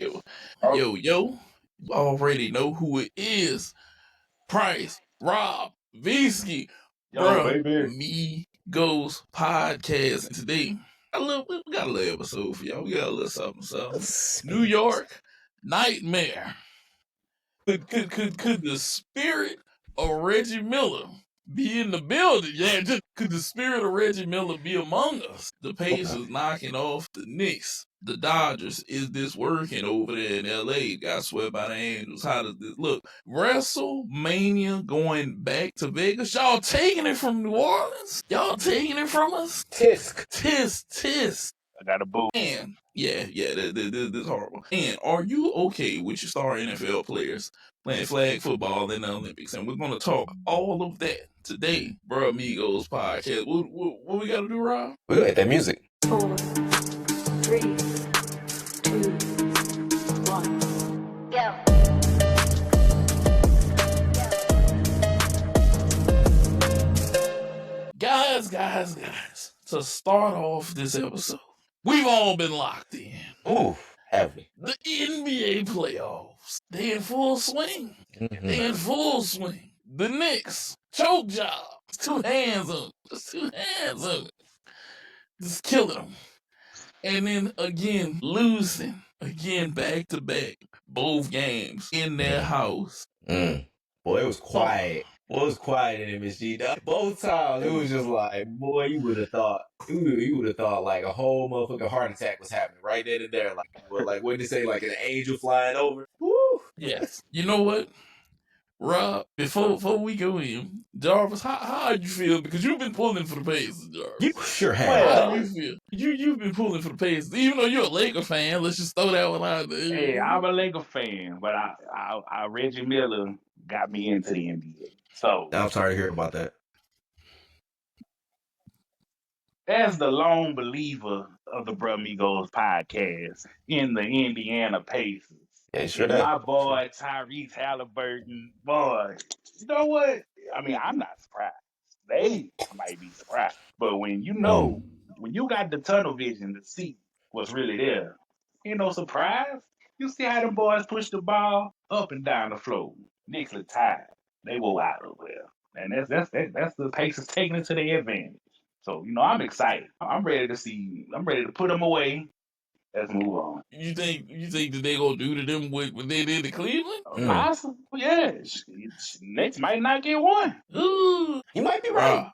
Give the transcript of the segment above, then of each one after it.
Yo, yo, yo. You already know who it is. Price, Rob, Visky, bro. Migos podcast. And today, we got a little episode for y'all. We got a little something. New York Nightmare. Could the spirit of Reggie Miller be in the building? Yeah, just could the spirit of Reggie Miller be among us? The Pacers knocking off the Knicks. The Dodgers. Is this working over there in LA? Got swept by the Angels. How does this look? WrestleMania going back to Vegas. Y'all taking it from New Orleans? Y'all taking it from us? Tisk. I got a boo. And yeah, this is horrible. And are you okay with your star NFL players playing flag football in the Olympics? And we're going to talk all of that today, Bro Amigos podcast. What we got to do, Rob? We got that music. 4, 3, 2, 1, go. Guys, to start off this episode, we've all been locked in. Ooh, heavy. The NBA playoffs, they in full swing. They in full swing. The Knicks, choke job. Two hands on it. Just killing them. And then again, losing. Again, back to back. Both games in their house. Boy, it was quiet. Boy, it was quiet in MSG. Both times, it was just like, boy, you would have thought like a whole motherfucking heart attack was happening right then and there. Like what did they say? Like an angel flying over? Woo! Yes. You know what? Rob, before we go in, Jarvis, how you feel? Because you've been pulling for the Pacers, Jarvis. You sure have. How do you feel? You've been pulling for the Pacers, even though you're a Laker fan. Let's just throw that one out there. Hey, I'm a Laker fan, but I Reggie Miller got me into the NBA. So I'm sorry to hear about that. As the lone believer of the Bro Amigos podcast in the Indiana Pacers, yeah, sure my boy Tyrese Halliburton, boy, you know what? I mean, I'm not surprised. They might be surprised, but when you got the tunnel vision to see what's really there, ain't no surprise. You see how them boys push the ball up and down the floor. Knicks are tired. They go out over there, and that's the Pacers taking it to their advantage. So I'm excited. I'm ready to put them away. Let's move on. You think that they gonna do to them what they did to Cleveland? Possible, yes. Knicks might not get one. Ooh, you might be right.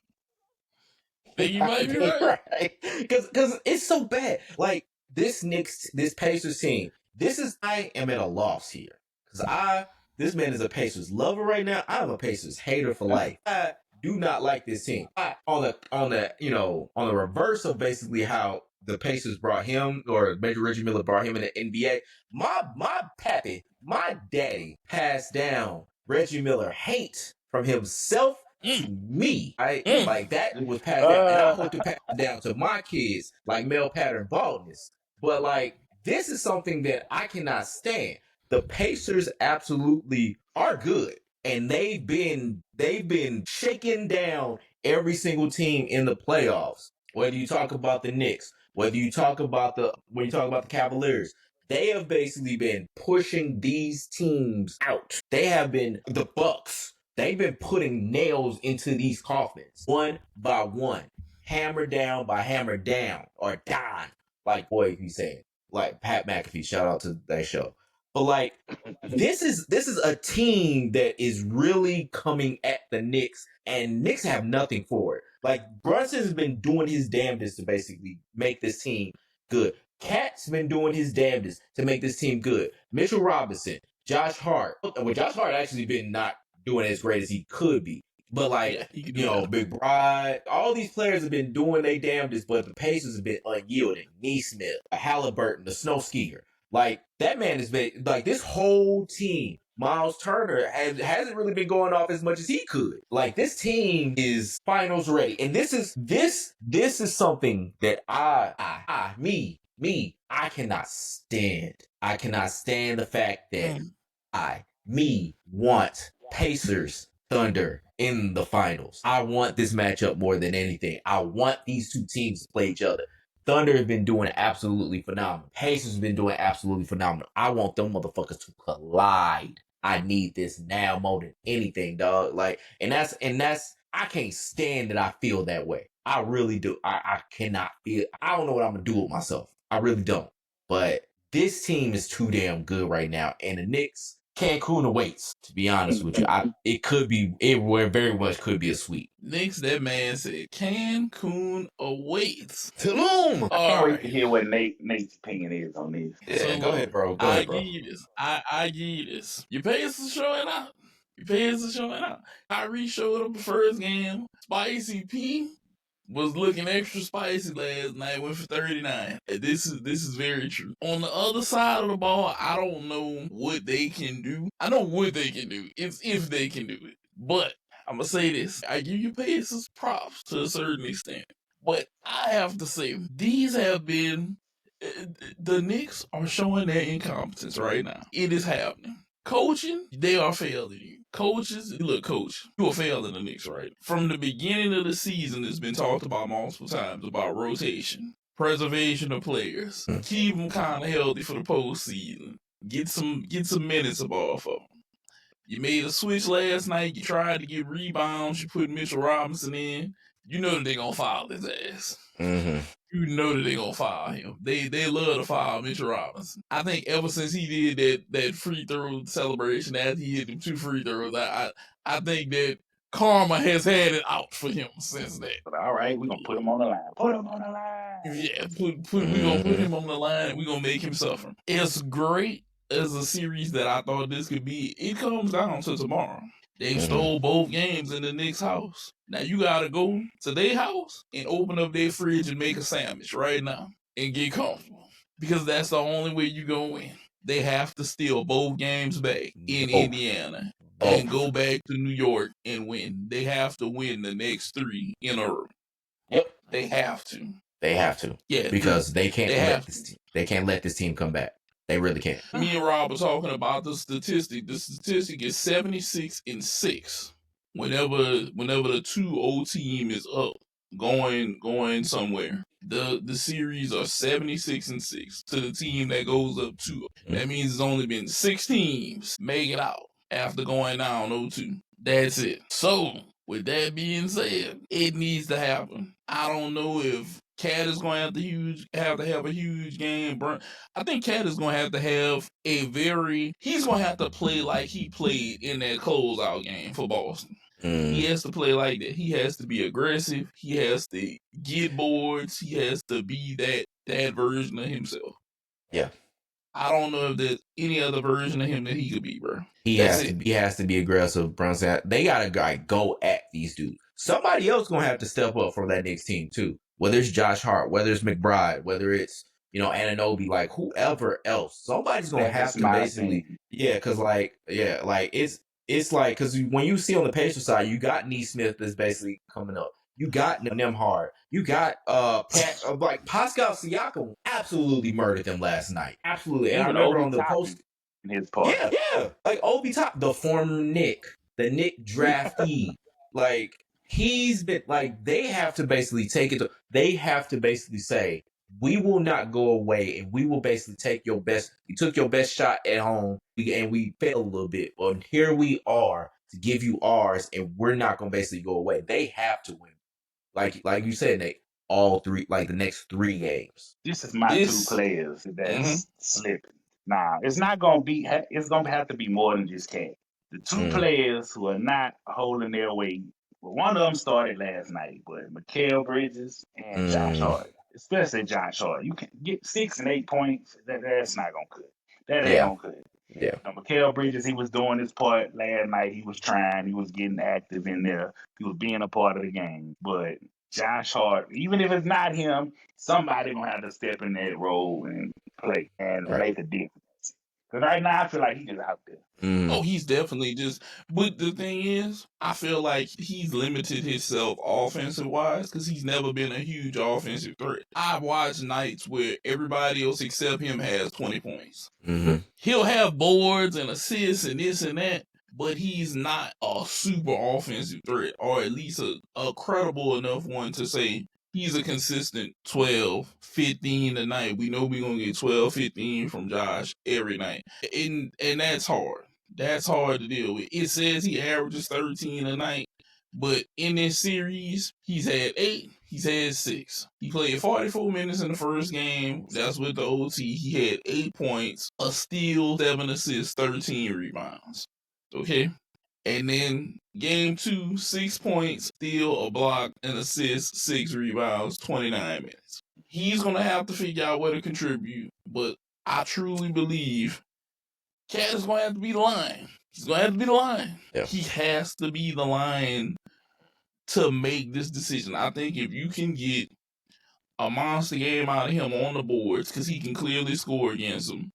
You might be right. Because it's so bad. Like this Pacers team. I am at a loss here because this man is a Pacers lover right now. I'm a Pacers hater for life. I do not like this team. On the reverse of basically how the Pacers brought him, or Major Reggie Miller brought him in the NBA. My daddy passed down Reggie Miller hate from himself to me. Like that was passed down, and I hope to pass it down to my kids, like male pattern baldness. But like this is something that I cannot stand. The Pacers absolutely are good, and they've been shaking down every single team in the playoffs. Whether you talk about the Knicks, whether you talk about the Cavaliers, they have basically been pushing these teams out. They have been the Bucks. They've been putting nails into these coffins one by one, hammer down by hammer down, or down, like boy he said, like Pat McAfee. Shout out to that show. But like this is a team that is really coming at the Knicks, and Knicks have nothing for it. Like Brunson has been doing his damnedest to basically make this team good. Cat's been doing his damnedest to make this team good. Mitchell Robinson, Josh Hart. Well, Josh Hart actually been not doing as great as he could be. But like, Big Bride, all these players have been doing their damnedest, but the Pacers have been unyielding. Neesmith, Halliburton, the snow skier. Like, that man has been, like, this whole team, Miles Turner, hasn't really been going off as much as he could. Like, this team is finals ready. And this is something that I cannot stand. I cannot stand the fact that I want Pacers Thunder in the finals. I want this matchup more than anything. I want these two teams to play each other. Thunder have been doing absolutely phenomenal. Pacers have been doing absolutely phenomenal. I want them motherfuckers to collide. I need this now more than anything, dog. Like, and that's I can't stand that I feel that way. I really do. I cannot feel. I don't know what I'm gonna do with myself. I really don't. But this team is too damn good right now, and the Knicks, Cancun awaits. To be honest with you, it very much could be a sweep. Knicks, that man said Cancun awaits. Tulum. I can't wait to hear what Nate's opinion is on this. Yeah, So, go ahead, bro. I give you this. I give you this. Your Pacers showing out. Tyrese showed up the first game. Spicy P was looking extra spicy last night. Went for 39. This is very true. On the other side of the ball, I don't know what they can do. I know what they can do. It's if they can do it. But I'm gonna say this. I give you Pacers props to a certain extent. But I have to say, these have been... The Knicks are showing their incompetence right now. It is happening. Coaching, they are failing you. Coaches, look, coach, you are failing the Knicks, right? From the beginning of the season, it's been talked about multiple times about rotation, preservation of players, keep them kind of healthy for the postseason, get some minutes off of them. You made a switch last night. You tried to get rebounds. You put Mitchell Robinson in. You know that they're gonna foul his ass. Mm-hmm. You know that they're gonna foul him. They love to foul Mitchell Robinson. I think ever since he did that free throw celebration after he hit them 2 free throws, I think that karma has had it out for him since that. But all right, we're gonna put him on the line. Put him on the line. Yeah, we're gonna put him on the line. We're gonna make him suffer. It's great as a series that I thought this could be. It comes down to tomorrow. They stole both games in the Knicks' house. Now you gotta go to their house and open up their fridge and make a sandwich right now and get comfortable. Because that's the only way you gonna win. They have to steal both games back in Indiana and go back to New York and win. They have to win the next 3 in a row. Yep. They have to. They have to. Yeah. Because they can't let this team come back. They really can't. Me and Rob were talking about the statistic. The statistic is 76-6. Whenever the 2-0 team is up, going somewhere, the series are 76-6 to the team that goes up 2. That means it's only been 6 teams make it out after going down 0-2. That's it. So with that being said, it needs to happen. I don't know if Cat is going to have a huge game. I think Cat is going to have he's going to have to play like he played in that closeout game for Boston. He has to play like that. He has to be aggressive. He has to get boards. He has to be that version of himself. Yeah. I don't know if there's any other version of him that he could be, bro. He has to be aggressive, Brunson. They gotta go at these dudes. Somebody else gonna have to step up for that Knicks team too. Whether it's Josh Hart, whether it's McBride, whether it's Anunoby, like whoever else, somebody's gonna have to basically, it's like because when you see on the Pacers side, you got Nesmith that's basically coming up. You got Nemhard. You got Pascal Siakam absolutely murdered them last night. Absolutely. And I remember on the post in his part. Yeah. Like Obi Top, the former Knick, the Knick draftee. Like he's been like they have to basically take it. They have to basically say, we will not go away and we will basically take your best. You took your best shot at home and we failed a little bit. Well, here we are to give you ours and we're not going to basically go away. They have to win. Like you said, Nate, all 3, like the next 3 games. This is my 2 players that's slipping. Nah, it's not going to be, it's going to have to be more than just Cat. The 2 players who are not holding their weight, well, one of them started last night, but Mikal Bridges and Josh Hart. Especially Josh Hart. You can get 6 and 8 points. That's not going to cut. That ain't going to cut. Yeah. Mikal Bridges, he was doing his part last night. He was trying. He was getting active in there. He was being a part of the game. But Josh Hart, even if it's not him, somebody going to have to step in that role and play and make a difference. Because right now, I feel like he's just out there. Oh, he's definitely just... But the thing is, I feel like he's limited himself offensive-wise because he's never been a huge offensive threat. I've watched nights where everybody else except him has 20 points. He'll have boards and assists and this and that, but he's not a super offensive threat, or at least a credible enough one to say, he's a consistent 12, 15 a night. We know we're going to get 12, 15 from Josh every night. And that's hard. That's hard to deal with. It says he averages 13 a night, but in this series, he's had 8. He's had 6. He played 44 minutes in the first game. That's with the OT. He had 8 points, a steal, 7 assists, 13 rebounds. Okay? And then game 2, 6 points, steal, a block, an assist, 6 rebounds, 29 minutes. He's going to have to figure out where to contribute, but I truly believe Cat is going to have to be the line. He's going to have to be the line. Yeah. He has to be the line to make this decision. I think if you can get a monster game out of him on the boards, because he can clearly score against them,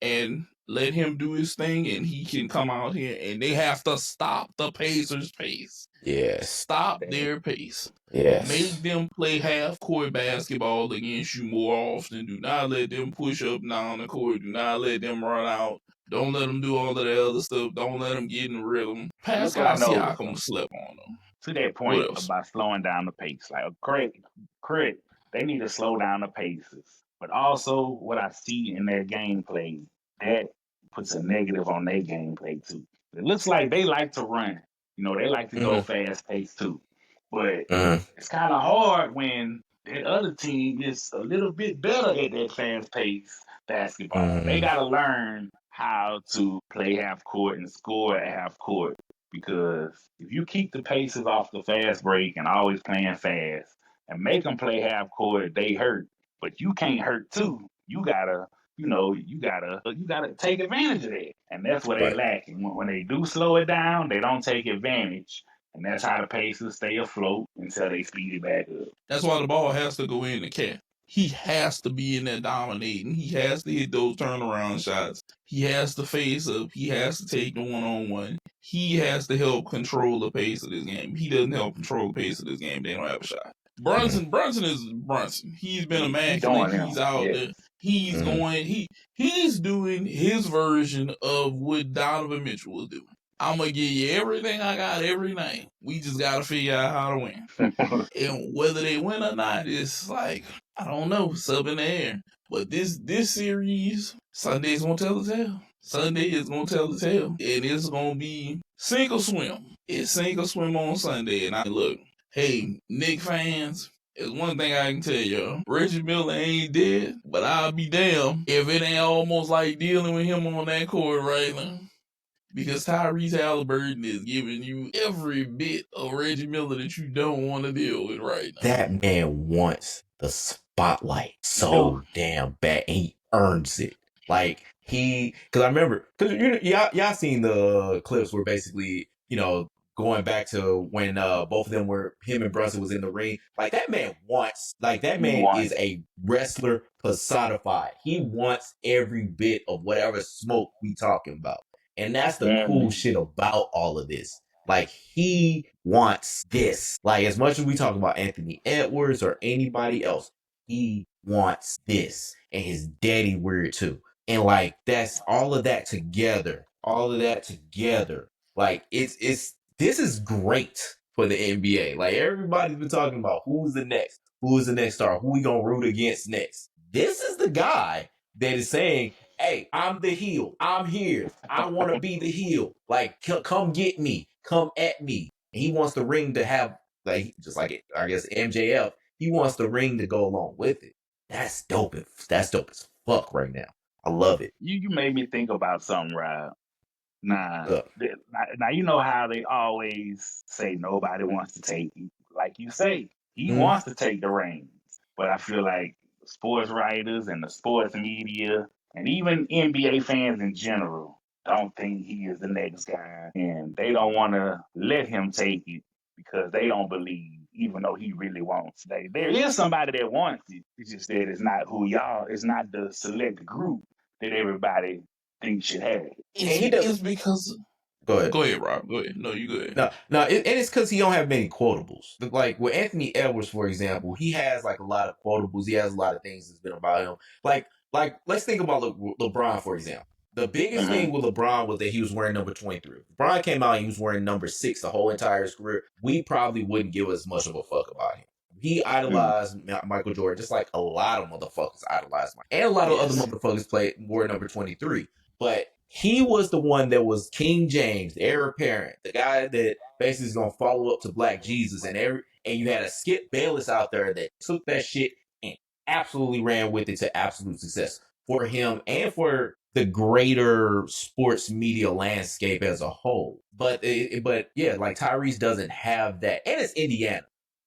and let him do his thing, and he can come out here, and they have to stop the Pacers' pace. Yes. Stop their pace. Yes. Make them play half-court basketball against you more often. Do not let them push up and down the court. Do not let them run out. Don't let them do all of that other stuff. Don't let them get in the rhythm. Pascal Siakam slept on them. To that point about slowing down the pace. Like, correct. They need to slow down the paces. But also, what I see in their gameplay, that puts a negative on their gameplay, too. It looks like they like to run. You know, they like to go fast-paced, too. But it's kind of hard when that other team is a little bit better at that fast-paced basketball. They got to learn how to play half-court and score at half-court. Because if you keep the paces off the fast break and always playing fast and make them play half-court, they hurt. But you can't hurt, too. You gotta take advantage of that. And that's what they lacking. When they do slow it down, they don't take advantage. And that's how the Pacers stay afloat until they speed it back up. That's why the ball has to go in the Cat. He has to be in there dominating. He has to hit those turnaround shots. He has to face up. He has to take the one-on-one. He has to help control the pace of this game. If he doesn't help control the pace of this game, they don't have a shot. Brunson is Brunson. He's been immaculate. He's out there. He's going. He's doing his version of what Donovan Mitchell was doing. I'm going to give you everything I got every night. We just got to figure out how to win. And whether they win or not, it's like, I don't know, it's up in the air. But this series, Sunday's going to tell the tale. Sunday is going to tell the tale. And it's going to be sink or swim. It's sink or swim on Sunday. And look, hey, Knicks fans, there's one thing I can tell y'all. Reggie Miller ain't dead, but I'll be damned if it ain't almost like dealing with him on that court right now. Because Tyrese Halliburton is giving you every bit of Reggie Miller that you don't want to deal with right now. That man wants the spotlight so damn bad, and he earns it. Like, because I remember, because y'all seen the clips where basically, going back to when both of them him and Brunson was in the ring. Like, that man is a wrestler personified. He wants every bit of whatever smoke we talking about. And that's the cool shit about all of this. Like, he wants this. Like, as much as we talk about Anthony Edwards or anybody else, he wants this. And his daddy weird too. And like, that's all of that together. Like, this is great for the NBA. Like, everybody's been talking about who's the next star, who we gonna root against next. This is the guy that is saying, hey, I'm the heel. I'm here. I want to be the heel. Like, come get me. Come at me. And he wants the ring to have, like, just like, I guess, MJF, he wants the ring to go along with it. That's dope. That's dope as fuck right now. I love it. You made me think about something, Rob. Now, you know how they always say nobody wants to take, like you say, he wants to take the reins. But I feel like sports writers and the sports media and even NBA fans in general don't think he is the next guy. And they don't want to let him take it because they don't believe, even though he really wants. There is somebody that wants it. It's just that it's not it's not the select group that everybody thinks should have it. It's because... Go ahead, Rob. Go ahead. No, you go ahead. No, and it's because he don't have many quotables. Like, with Anthony Edwards, for example, he has, like, a lot of quotables. He has a lot of things that's been about him. Like let's think about LeBron, for example. The biggest thing with LeBron was that he was wearing number 23. LeBron came out and he was wearing number 6 the whole entire career. We probably wouldn't give as much of a fuck about him. He idolized Michael Jordan, just like a lot of motherfuckers idolized Michael. And a lot of other motherfuckers wore number 23. But he was the one that was King James, the heir apparent, the guy that basically is going to follow up to Black Jesus. And you had a Skip Bayless out there that took that shit and absolutely ran with it to absolute success for him and for the greater sports media landscape as a whole. But yeah, like Tyrese doesn't have that. And it's Indiana.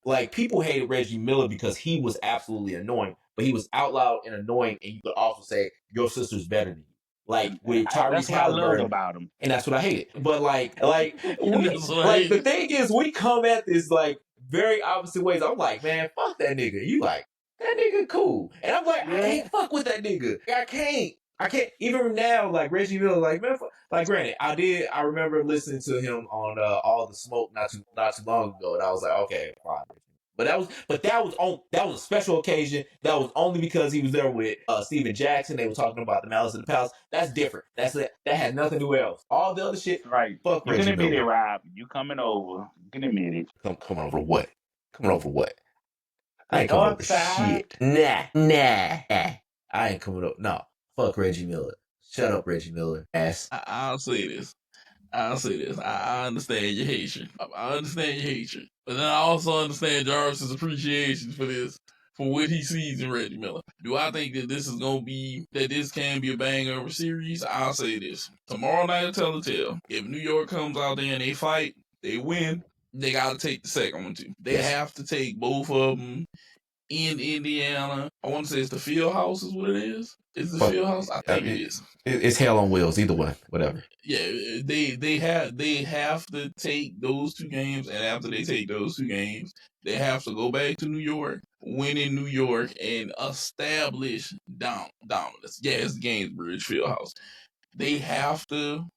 Like, people hated Reggie Miller because he was absolutely annoying, but he was out loud and annoying, and you could also say your sister's better than you. Like with Tyrese Halliburton, about him, and that's what I hated. But the thing is, we come at this like very opposite ways. I'm like, man, fuck that nigga. You like that nigga cool, and I'm like, I can't fuck with that nigga. I can't. Even now, like Reggie Miller, like man, like granted, I remember listening to him on All the Smoke not too long ago, and I was like, okay, fine. But that was a special occasion. That was only because he was there with Steven Jackson. They were talking about the Malice of the Palace. That's different. That's it. That had nothing to do with else. All the other shit, right? Fuck you Reggie can admit Miller. it, Rob. You coming over? You can admit it. Coming over what? Coming over what? I ain't coming over shit. Nah. I ain't coming over. No. Fuck Reggie Miller. Shut up, Reggie Miller. Ass. I'll say this. I understand your hatred. I understand your hatred. But then I also understand Jarvis's appreciation for this, for what he sees in Reggie Miller. Do I think that this can be a banger of a series? I'll say this. Tomorrow night at Telltale, if New York comes out there and they fight, they win, they gotta take the second one too. They have to take both of them in Indiana. I want to say it's the Field House is what it is. Is the Field House? I think it is. It's hell on wheels. Either one, whatever. Yeah, they have to take those two games, and after they take those two games, they have to go back to New York, win in New York, and establish dominance. Yeah, it's the Gainsbridge Fieldhouse. They have to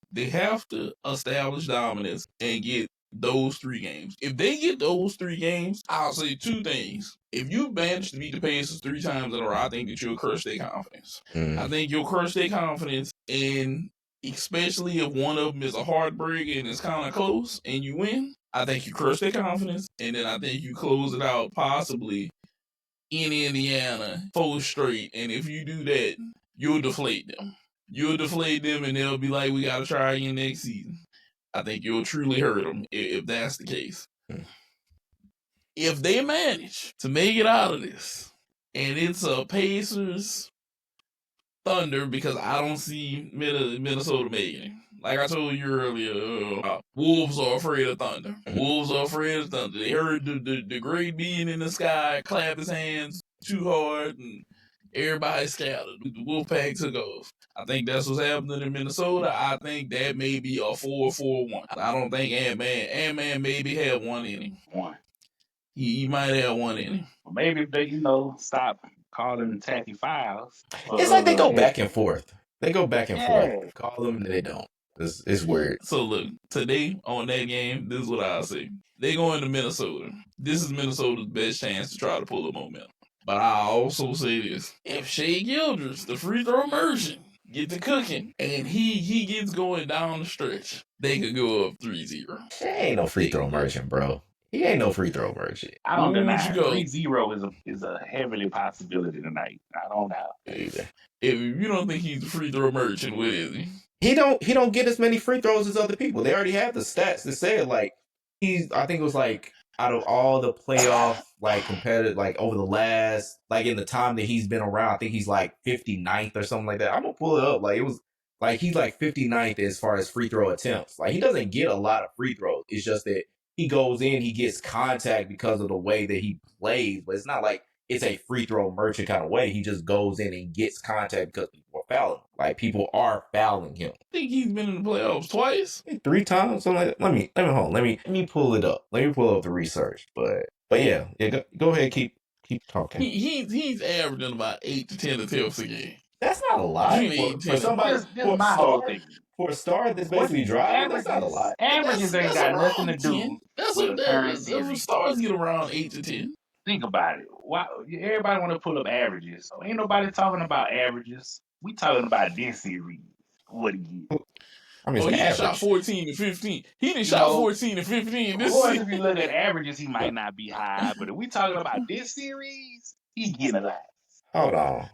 establish dominance and get those 3 games. If they get those 3 games, I'll say 2 things. If you manage to beat the Pacers 3 times in a row, I think that you'll crush their confidence. I think you'll crush their confidence, and especially if one of them is a heartbreak and it's kind of close and you win, I think you crush their confidence, and then I think you close it out possibly in Indiana 4 straight, and if you do that, you'll deflate them. And they'll be like, we got to try again next season. I think you'll truly hurt them if that's the case. If they manage to make it out of this, and it's a Pacers Thunder, because I don't see Minnesota making it. Like I told you earlier, Wolves are afraid of Thunder. They heard the great being in the sky clap his hands too hard, and everybody scattered. The Wolfpack took off. I think that's what's happening in Minnesota. I think that may be a 4-4-1. I don't think Ant-Man maybe had one inning. He might have one inning. Well, maybe if they, stop calling them tacky fouls. It's like they go back and forth. Forth. Call them and they don't. It's weird. So look, today on that game, this is what I'll say. They go into Minnesota. This is Minnesota's best chance to try to pull a momentum. But I also say this. If Shea Gilders, the free throw merchant, get to cooking, and he gets going down the stretch, they could go up 3-0. Shea ain't no free throw merchant, bro. He ain't no free throw merchant. I don't deny 3-0 is a heavily possibility tonight. I don't know. If you don't think he's a free throw merchant, what is he? He don't get as many free throws as other people. They already have the stats that say it. Like I think it was like out of all the playoff like competitive, like over the last, like in the time that he's been around, I think he's like 59th or something like that. I'm gonna pull it up. Like it was like he's like 59th as far as free throw attempts. Like he doesn't get a lot of free throws. It's just that he goes in, he gets contact because of the way that he plays, but it's not like it's a free throw merchant kind of way. He just goes in and gets contact because people are fouling. Like people are fouling him. I think he's been in the playoffs twice, 3 times, something like that. Let me hold. Let me pull it up. Let me pull up the research. But yeah, go ahead, keep talking. He's averaging about 8 to 10 attempts a game. That's not a lot for somebody. For a star that's basically driving, that's not a lot. Averages ain't got nothing to do. That's what stars get around 8 to 10. Think about it. Why everybody want to pull up averages? So ain't nobody talking about averages. We talking about this series. What do you get? I mean, Oh, it's he average. shot 14 and 15. He done You shot know, 14 and 15 of this course, season. if you look at averages, he might not be high. But if we talking about this series, he's getting a lot. Hold on.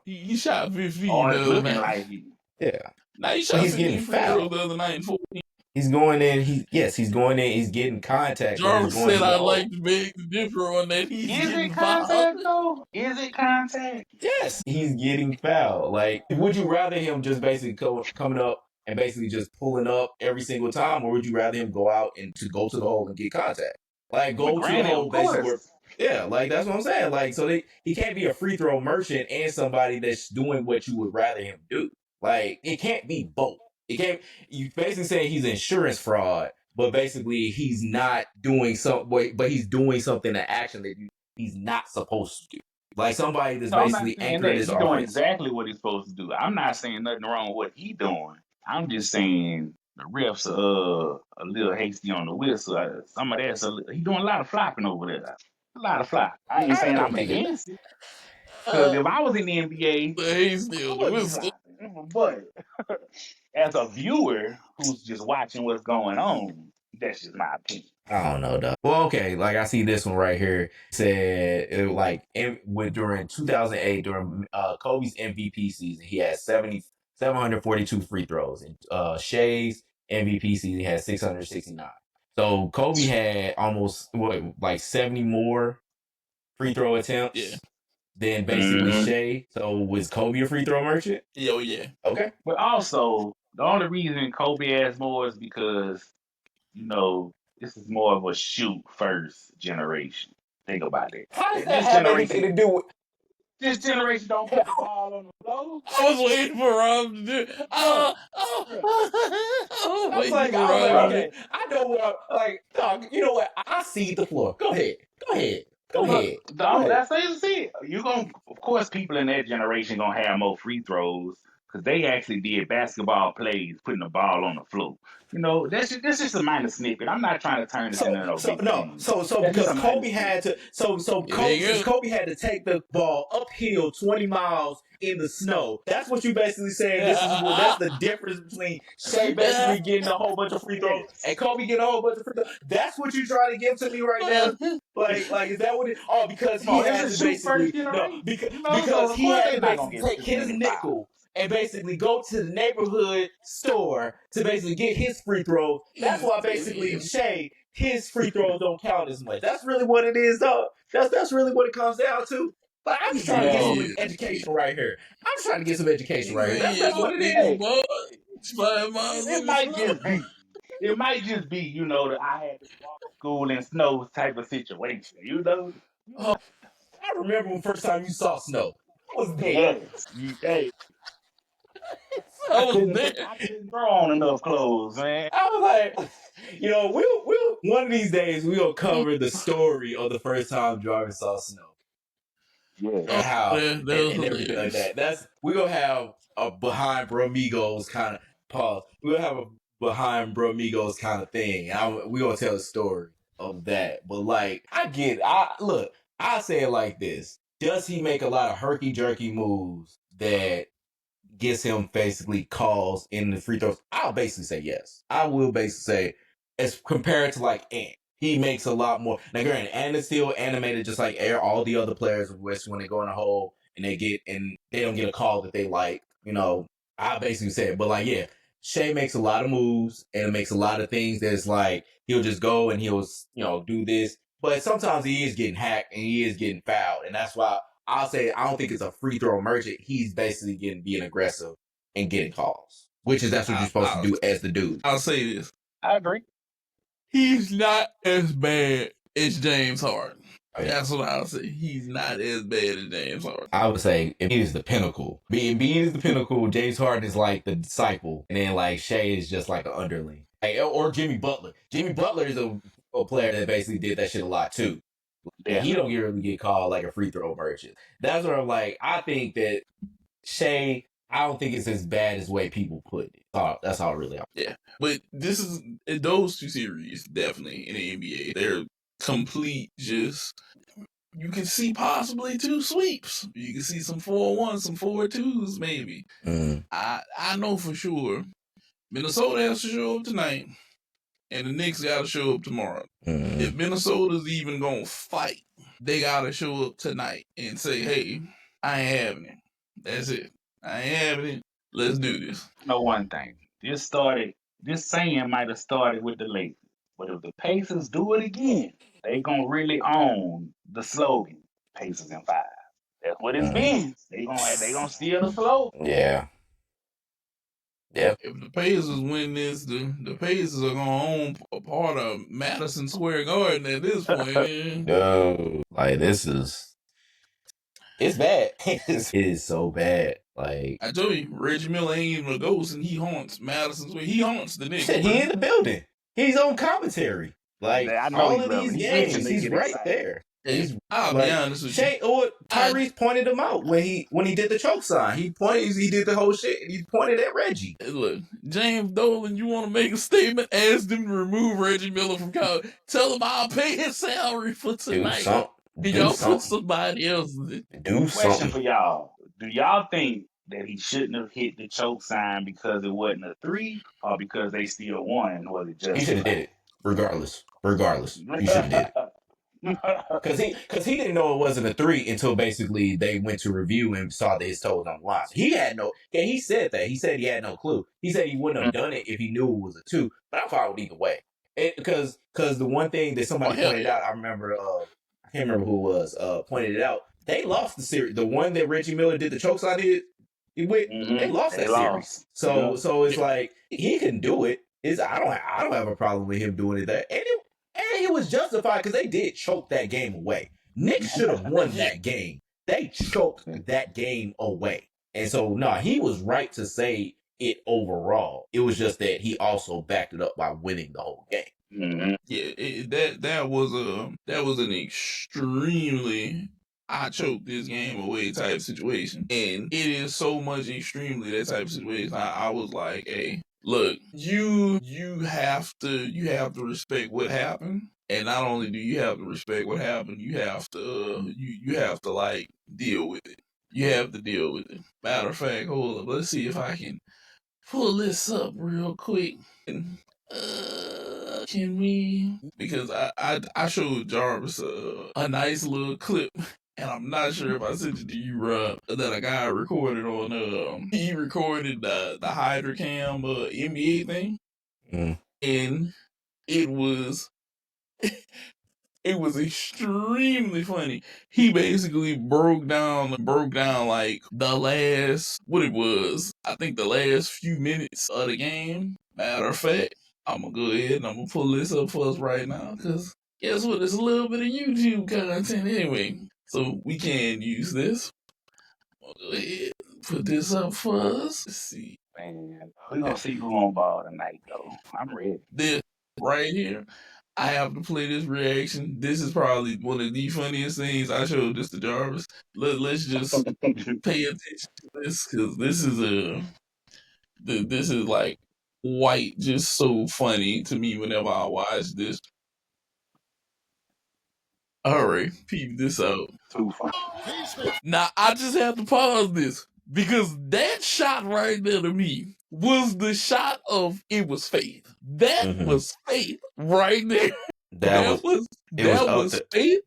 He shot 15 Or the it's other looking night. like he. Yeah. Now he But shot he's getting 15 free throws fouled. the other night and 14. He's going in. He's going in. He's getting contact. But he's Jarvis going said to the I'd hole. like to beg to differ on that. He's Is getting it fouled. contact though? Is it contact? Yes, he's getting fouled. Like, would you rather him just basically coming up and basically just pulling up every single time, or would you rather him go out and to go to the hole and get contact? Like, But go to the granted, hole of basically. course. Yeah, like that's what I'm saying. Like, so he can't be a free throw merchant and somebody that's doing what you would rather him do. Like, it can't be both. It can't. You basically saying he's insurance fraud, but basically he's not doing something. But he's doing something, an action that he's not supposed to do. Like somebody that's No, I'm not basically saying anchored that. his He's doing offense. exactly what he's supposed to do. I'm not saying nothing wrong with what he's doing. I'm just saying the refs are a little hasty on the whistle. Some of that's he's doing a lot of flopping over there. A lot of flopping. I ain't saying I'm against it. Because if I was in the NBA, I wouldn't be flopping. But as a viewer who's just watching what's going on, that's just my opinion. I don't know though. Well, okay, like I see this one right here. Said it like during 2008 during Kobe's MVP season, he had 742 free throws, and Shea's MVP season he had 669. So Kobe had almost like 70 more free throw attempts than basically Shea. So was Kobe a free throw merchant? Yeah. Okay. But also, the only reason Kobe has more is because, this is more of a shoot first generation. Think about it. How does that This have generation, anything to do with? this generation don't put the ball on the floor. I was waiting for Rob to do. I was waiting for Rob. Okay, I know what. Like, dog, you know what? I see the floor. Go ahead. That's it. Of course, people in that generation gonna have more free throws because they actually did basketball plays, putting the ball on the floor. That's just a minor snippet. I'm not trying to turn this into no big thing. So because Kobe had to, Kobe had to take the ball uphill 20 miles in the snow. That's what you basically saying. That's the difference between Shea basically getting a whole bunch of free throws and Kobe getting a whole bunch of free throws. That's what you trying to give to me right now. Like is that what it? Oh, because he had to basically because he had to basically take his nickel and basically go to the neighborhood store to basically get his free throws. That's why basically Shea, his free throws don't count as much. That's really what it is, though. That's really what it comes down to. Like, I'm just trying to get some education right here. I'm trying to get some education right here. That's what it is. It might just be, that I had to walk to school in snow type of situation, I remember when first time you saw snow. I was there. Yes. I couldn't throw on enough clothes, man. I was like, we'll one of these days we'll cover the story of the first time Jarvis saw snow. Yeah. And how and everything like that. We're gonna have a behind Bromigos kind of pause. We're gonna have a behind Bromigos kind of thing. We're gonna tell the story of that. But like, I say it like this. Does he make a lot of herky jerky moves that gets him basically calls in the free throws? I'll basically say yes. I will basically say, as compared to like Ant, he makes a lot more. Now, granted, Ant is still animated just like all the other players, which when they go in a hole and they don't get a call that they like. I basically say it, but like, yeah, Shea makes a lot of moves and makes a lot of things that's like he'll just go and he'll do this, but sometimes he is getting hacked and he is getting fouled, and that's why I'll say I don't think it's a free throw merchant. He's basically being aggressive and getting calls, which is that's what you're supposed to do as the dude. I'll say this. I agree. He's not as bad as James Harden. That's what I'll say. He's not as bad as James Harden. I would say if he is the pinnacle. Being is the pinnacle, James Harden is like the disciple, and then like Shea is just like an underling. Or Jimmy Butler. Jimmy Butler is a player that basically did that shit a lot too. And he don't really get called like a free throw merchant. That's what I'm like. I think that Shea, I don't think it's as bad as the way people put it. That's how it really is. Yeah. But this is those two series definitely in the NBA. They're complete just you can see possibly 2 sweeps. You can see some 4-1, some 4-2s maybe. I know for sure Minnesota has to show up tonight, and the Knicks got to show up tomorrow. Mm-hmm. If Minnesota's even going to fight, they got to show up tonight and say, hey, I ain't having it. That's it. I ain't having it. Let's do this. Know one thing. This saying might have started with the Lakers. But if the Pacers do it again, they gonna really own the slogan, Pacers in 5. That's what it's been. They gonna steal the slogan. Yeah. Yep. If the Pacers win this, the Pacers are gonna own a part of Madison Square Garden at this point. No, like this is, it's bad. It is so bad. Like I told you, Reggie Miller ain't even a ghost, and he haunts Madison Square. He haunts the Knicks. shit, he in the building. He's on commentary. Like I know all he of love these it. He games, itching to he's get right excited. there. He's I'll like, be honest with you. Tyrese pointed him out when he did the choke sign. He did the whole shit. And he pointed at Reggie. Hey, look, James Dolan, you want to make a statement? Ask them to remove Reggie Miller from college. Tell him I'll pay his salary for tonight. Y'all put somebody else. Question for y'all: do y'all think that he shouldn't have hit the choke sign because it wasn't a 3, or because they still won? Was it just? He should have did it. Regardless, he should have did it. Because he didn't know it wasn't a 3 until basically they went to review and saw that his toes on the line. He had no. And he said that. He said he had no clue. He said he wouldn't have done it if he knew it was a 2. But I'm fine with either way. Because the one thing that somebody pointed out, I remember. I can't remember who it was. Pointed it out. They lost the series. The one that Reggie Miller did the choke sign they lost that series. So it's like he can do it. I don't have a problem with him doing it there. And it was justified because they did choke that game away. Knicks should have won that game. They choked that game away. And so, he was right to say it overall. It was just that he also backed it up by winning the whole game. Mm-hmm. Yeah, that was an extremely I choked this game away type situation, and it is so much extremely that type of situation. I was like, hey, look, you have to respect what happened, and not only do you have to respect what happened, you have to you have to like deal with it. You have to deal with it. Matter of fact, hold up, let's see if I can pull this up real quick. Can we? Because I showed Jarvis a nice little clip, and I'm not sure if I sent it to you, Rob, that a guy recorded on he recorded the Hydra Cam NBA thing, and it was it was extremely funny. He basically broke down like the last I think the last few minutes of the game. Matter of fact, I'm gonna go ahead and I'm gonna pull this up for us right now, because guess what? It's a little bit of YouTube content anyway, so we can use this. I'm gonna go ahead and put this up for us. Let's see. Man, we're gonna see who on ball tonight, though. I'm ready. This right here. I have to play this reaction. This is probably one of the funniest things. I showed this to Jarvis. Let's just pay attention to this, because this is like white, just so funny to me whenever I watch this. All right, peep this out. Too funny. Now I just have to pause this, because that shot right there to me was the shot of it was faith. That was faith right there. That was faith.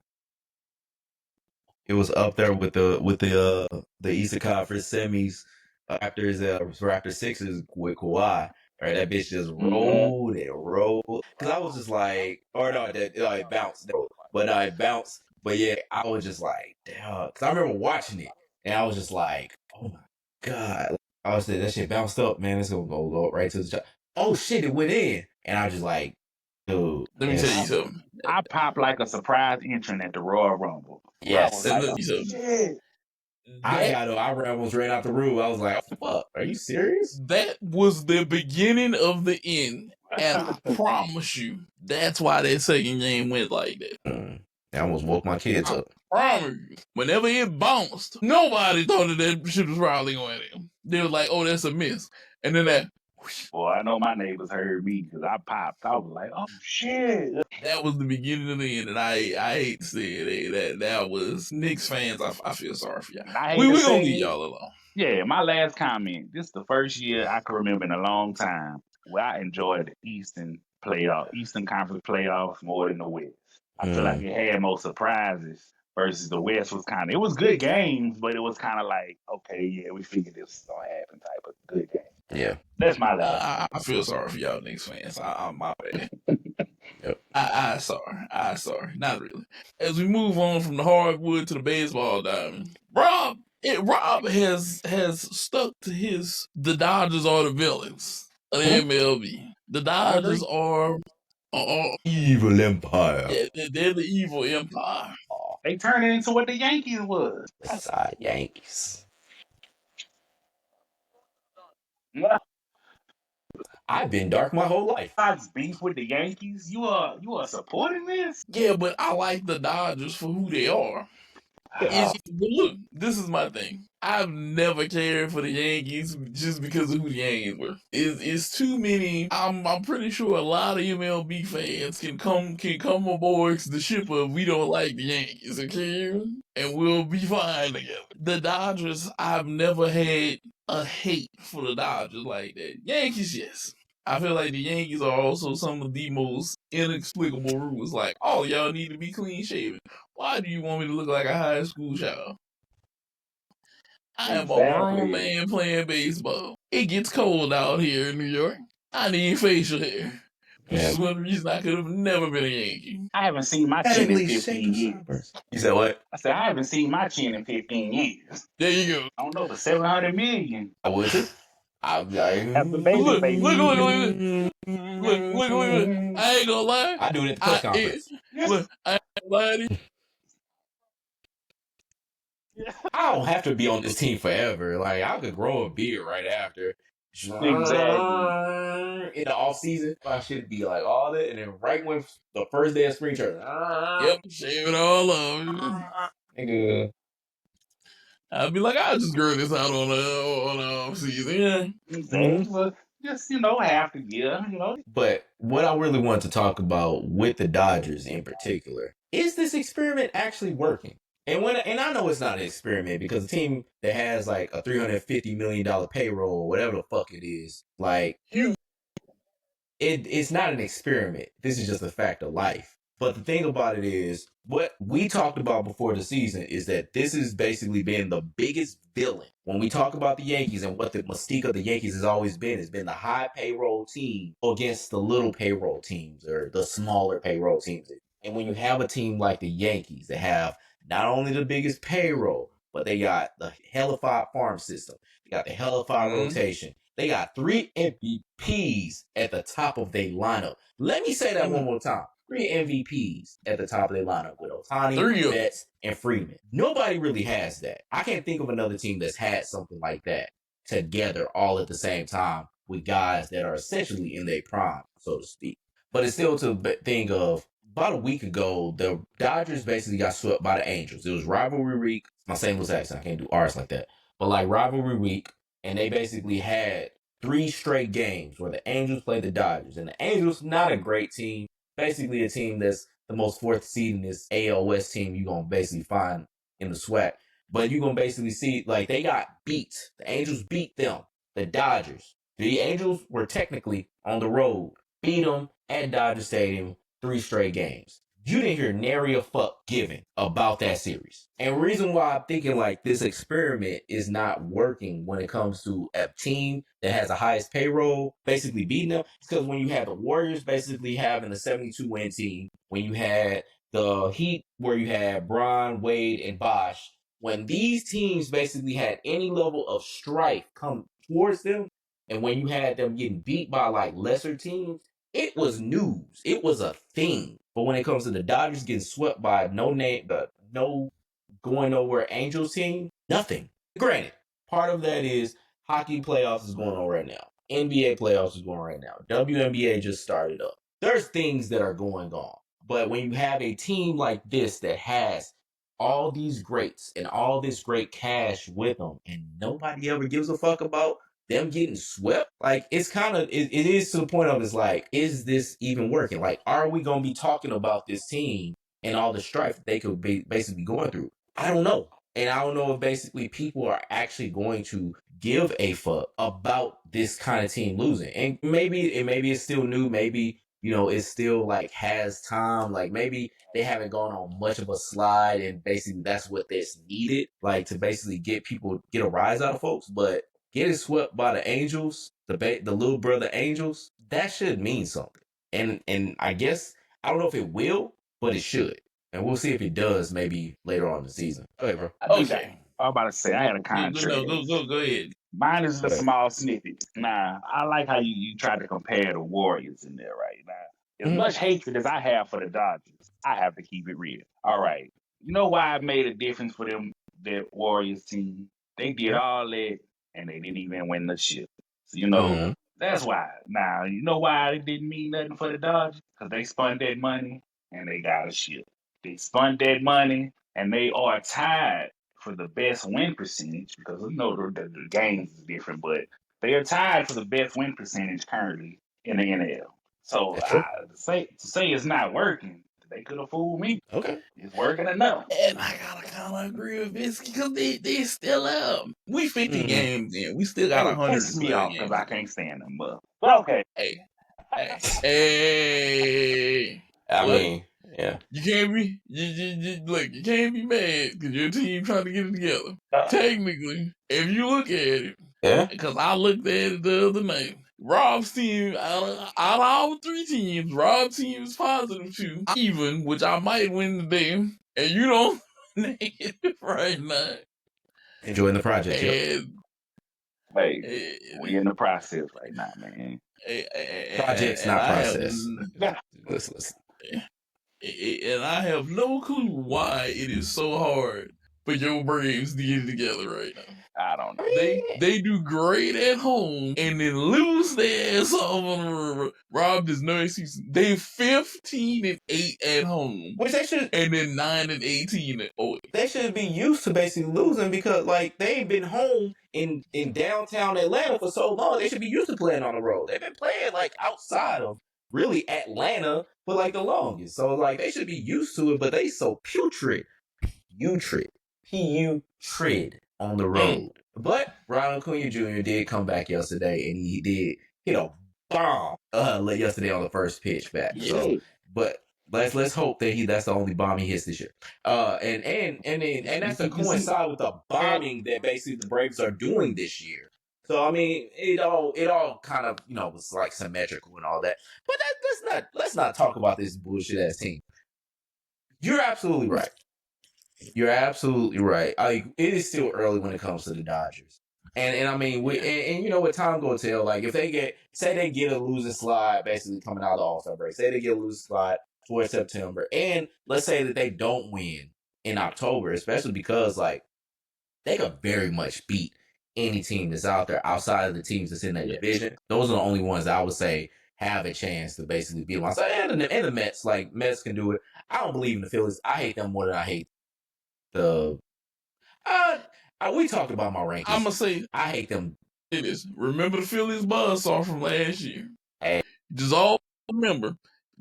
It was up there with the Eastern Conference semis after his Raptor Sixers with Kawhi. Right, that bitch just rolled and rolled. Because I was just like, it bounced. But it bounced. But yeah, I was just like, damn. Because I remember watching it, and I was just like, oh my God. I was saying, that shit bounced up, man. It's going to go right to the shot. Oh shit, it went in. And I was just like, dude. Let me tell you something. I popped like a surprise entrant at the Royal Rumble. Yes. I almost ran out the room. I was like, fuck, are you serious? That was the beginning of the end. And I promise you, that's why that second game went like that. I almost woke my kids up. I promise you. Whenever it bounced, nobody thought that shit was probably going in. They were like, oh, that's a miss. And then that... Well, I know my neighbors heard me because I popped. I was like, oh, shit. That was the beginning of the end, and I hate to say it. That was Knicks fans. I feel sorry for y'all. We're going to leave y'all alone. Yeah, my last comment. This is the first year I can remember in a long time Well, I enjoyed the Eastern Conference playoffs more than the West. I feel like it had more surprises versus the West was kind of, it was good games, but it was kind of like, okay, yeah, we figured this was gonna happen type of good game. Yeah. That's my level. I feel sorry for y'all Knicks fans. I'm my bad. Yep. I sorry. Not really. As we move on from the hardwood to the baseball diamond, Rob has stuck to the Dodgers are the villains of the MLB. The Dodgers are Evil empire. yeah, they're the evil empire. They turned it into what the Yankees was. Side Yankees. I've been dark my whole life. Fox beef with the Yankees. You are supporting this? Yeah, but I like the Dodgers for who they are. But look, this is my thing. I've never cared for the Yankees just because of who the Yankees were. It's too many. I'm pretty sure a lot of MLB fans can come aboard the ship of we don't like the Yankees, okay? And we'll be fine together. The Dodgers, I've never had a hate for the Dodgers like that. Yankees, yes. I feel like the Yankees are also some of the most inexplicable rules. Like, oh, y'all need to be clean shaven. Why do you want me to look like a high school child? I am a grown man playing baseball. It gets cold out here in New York. I need facial hair. Which is one reason I could have never been a Yankee. I haven't seen my chin in 15 years. You said what? I said, I haven't seen my chin in 15 years. There you go. I don't know, but 700 million. I would too. Look. I ain't gonna lie. I do it at the press conference. Look, I ain't gonna lie to you. I don't have to be on this team forever. Like, I could grow a beard right after. Exactly. In the off season, I should be like all that, and then right when the first day of spring training, yep, shave it all off. Nigga. I'd be like, I'll just grow this out on the off season. Yeah. Exactly. Well, just half the year, But what I really want to talk about with the Dodgers in particular is this experiment actually working? And I know it's not an experiment because a team that has like a $350 million payroll, whatever the fuck it is, like it's not an experiment. This is just a fact of life. But the thing about it is, what we talked about before the season is that this has basically been the biggest villain. When we talk about the Yankees and what the mystique of the Yankees has always been, has been the high payroll team against the little payroll teams or the smaller payroll teams. And when you have a team like the Yankees that have not only the biggest payroll, but they got the hellified farm system, they got the hellified rotation, they got 3 MVPs at the top of their lineup. Let me say that one more time. 3 MVPs at the top of their lineup with Ohtani, Betts, and Freeman. Nobody really has that. I can't think of another team that's had something like that together all at the same time with guys that are essentially in their prime, so to speak. But it's still to think of, about a week ago, the Dodgers basically got swept by the Angels. It was rivalry week. My St. Louis accent, I can't do R's like that. But like rivalry week, and they basically had 3 straight games where the Angels played the Dodgers. And the Angels, not a great team. Basically a team that's the most fourth seed in this AL West team you're going to basically find in the SWAC. But you're going to basically see, like, they got beat. The Angels beat them. The Dodgers. The Angels were technically on the road. Beat them at Dodger Stadium 3 straight games. You didn't hear nary a fuck given about that series. And the reason why I'm thinking like this experiment is not working when it comes to a team that has the highest payroll basically beating them, is because when you had the Warriors basically having a 72-win team, when you had the Heat where you had Bron, Wade, and Bosh, when these teams basically had any level of strife come towards them, and when you had them getting beat by like lesser teams, it was news. It was a thing. But when it comes to the Dodgers getting swept by no going nowhere Angels team, nothing. Granted, part of that is hockey playoffs is going on right now. NBA playoffs is going on right now. WNBA just started up. There's things that are going on. But when you have a team like this that has all these greats and all this great cash with them and nobody ever gives a fuck about them getting swept, like it's kind of it is to the point of it's like, is this even working? Like, are we gonna be talking about this team and all the strife that they could be basically going through? I don't know. And I don't know if basically people are actually going to give a fuck about this kind of team losing. And maybe it's still new. Maybe, it's still like has time. Like maybe they haven't gone on much of a slide and basically that's what that's needed. Like to basically get a rise out of folks. But getting swept by the Angels, the little brother Angels, that should mean something. And I guess I don't know if it will, but it should. And we'll see if it does maybe later on in the season. Okay, bro. Okay. I was about to say I had a contract. Go ahead. Mine is a small snippet. Nah, I like how you tried to compare the Warriors in there right now. As much hatred as I have for the Dodgers, I have to keep it real. All right. You know why it made a difference for them, that Warriors team? They did all that and they didn't even win the ship. So, that's why. Now, you know why it didn't mean nothing for the Dodgers? Because they spun that money and they got a ship. They spun that money and they are tied for the best win percentage, because the games is different, but they are tied for the best win percentage currently in the NL. So to say it's not working, they could have fooled me. Okay. It's working enough. And I gotta kind of agree with Visky because they still up. We 50 games in. We still got 100 Piss me off because games. I can't stand them. But okay. Hey. I mean, yeah. You can't be you can't be mad because your team trying to get it together. Technically, if you look at it, because I looked at it the other night. Rob's team, out of all three teams, Rob's team is positive too. Even, which I might win today, and you don't negative right now. Enjoying the project. Hey, we in the process right now, man. Project's not process. Listen. And I have no clue why it is so hard for your Braves to get it together right now. I don't know. They do great at home and then lose their ass off on the river. Rob, there's no excuse. They 15-8 at home, which they should, and then 9-18 at away. They should be used to basically losing because like they ain't been home in downtown Atlanta for so long. They should be used to playing on the road. They've been playing like outside of really Atlanta for like the longest. So like they should be used to it, but they so putrid on the road. But Ronald Acuna Jr. did come back yesterday, and he did hit a bomb yesterday on the first pitch back. Yeah. So, but let's hope that that's the only bomb he hits this year. And that's to coincide with the bombing that basically the Braves are doing this year. So I mean, it all kind of was like symmetrical and all that. But let's not talk about this bullshit ass team. You're absolutely right. It is still early when it comes to the Dodgers. And I mean, and you know what time will tell. Like if they get a losing slide basically coming out of the All-Star break. Say they get a losing slide towards September. And let's say that they don't win in October, especially because like they could very much beat any team that's out there outside of the teams that's in that division. Those are the only ones that I would say have a chance to basically beat them. And the Mets, like Mets can do it. I don't believe in the Phillies. I hate them more than I hate we talked about my rankings. I'm gonna say I hate them. It is. Remember the Phillies buzzsaw from last year? Hey. Just all remember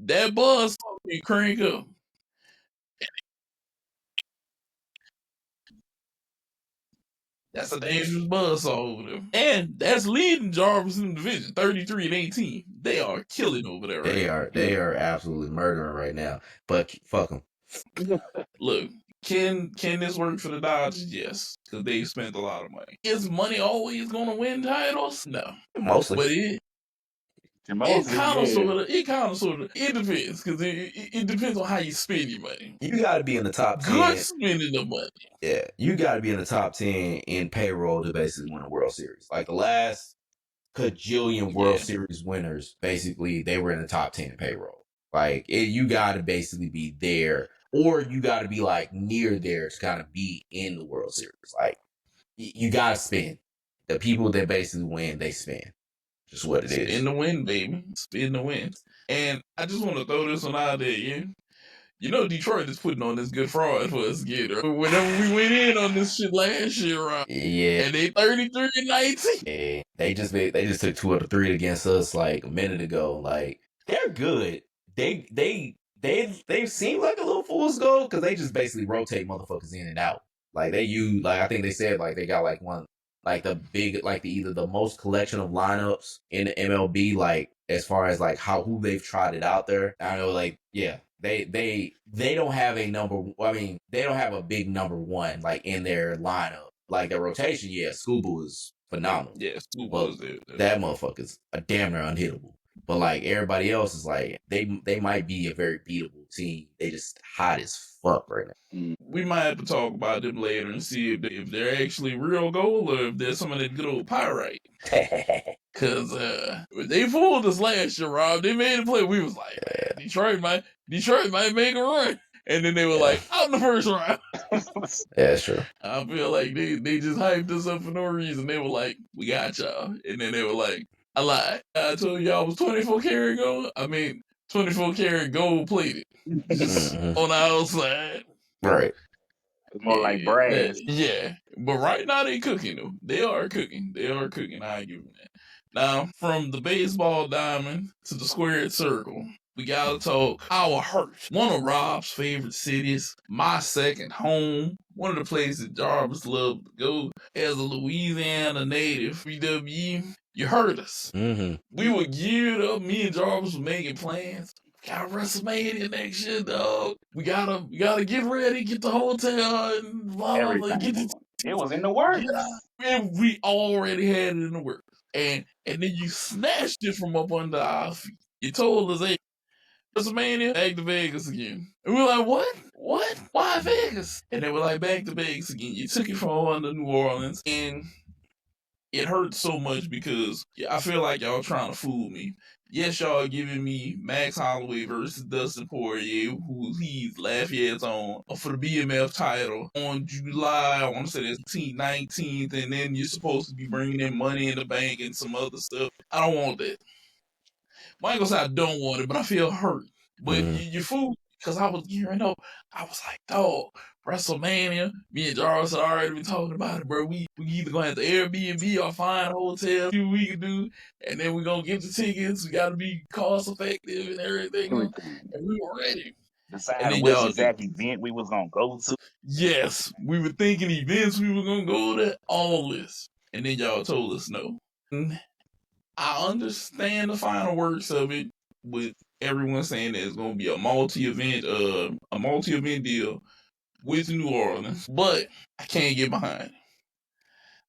that buzzsaw can crank up. That's a dangerous buzzsaw over there. And that's leading Jarvis in the division, 33-18. They are killing over there right now. They are absolutely murdering right now. But fuck them. Look, can this work for the Dodgers? Yes, because they spent a lot of money. Is money always going to win titles? No. Mostly. But it kind of sort of depends, because it depends on how you spend your money. You got to be in the top 10. Good spending the money. Yeah, you got to be in the top 10 in payroll to basically win a World Series. Like the last cajillion World Series winners, basically they were in the top 10 in payroll. Like you got to basically be there, or you got to be like near there to kind of be in the World Series. Like you got to spend. The people that basically win, they spend. Just what it is. Spin the win, baby. Spin the win. And I just want to throw this one out there, yeah? You know Detroit is putting on this good fraud for us again. Whenever we went in on this shit last year, right? Yeah. And they 33-19. Yeah. They just took 2 out of 3 against us like a minute ago. Like they're good. They seem like a little fool's gold because they just basically rotate motherfuckers in and out. Like they use, like I think they said, like they got like one, like the big, like either the most collection of lineups in the MLB, like as far as like who they've tried it out there. I know, like yeah, they don't have a number. I mean, they don't have a big number one like in their lineup. Like their rotation, yeah, Scuba is phenomenal. Yeah, Scuba Well, is there. that motherfucker's a damn near unhittable. But like everybody else is like they might be a very beatable team. They just hot as fuck right now. We might have to talk about them later and see if they're actually real gold or if they're some of that good old pyrite. Cause they fooled us last year, Rob. They made a play. We was like, man, Detroit might make a run. And then they were like, out in the first round. Yeah, that's true. I feel like they just hyped us up for no reason. They were like, we got y'all. And then they were like, I lied. I told y'all I was 24 karat gold. I mean, 24 karat gold plated. Just on the outside. Right. It's more like brass. Yeah. But right now they cooking though. They are cooking. I give them that. Now, from the baseball diamond to the squared circle, we gotta talk our hurt. One of Rob's favorite cities, my second home, one of the places Jarvis loved to go. As a Louisiana native, BWE, you heard us. Mm-hmm. We were geared up. Me and Jarvis were making plans. We got WrestleMania next year, dog. We gotta get ready, get the hotel, and blah, blah, get the. It was in the works. And we already had it in the works. And then you snatched it from up under our feet. You told us, hey, WrestleMania, back to Vegas again. And we were like, what? What? Why Vegas? And they were like, back to Vegas again. You took it from under New Orleans. And it hurts so much because I feel like y'all trying to fool me. Yes, y'all giving me Max Holloway versus Dustin Poirier, who he's Lafayette's on, for the BMF title on July, I want to say that's 19th, and then you're supposed to be bringing in Money in the Bank and some other stuff. I don't want that. I ain't gonna say I don't want it, but I feel hurt. But you fool, because I was gearing up. I was like, dog, WrestleMania. Me and Jarvis had already been talking about it, bro. We either gonna have to Airbnb or find a hotel, see what we can do, and then we gonna get the tickets. We gotta be cost effective and everything. And we were ready. Decided which exact event we was gonna go to. Yes, we were thinking events we were gonna go to, all this. And then y'all told us no. I understand the final works of it, with everyone saying that it's going to be a multi-event deal with New Orleans, but I can't get behind it.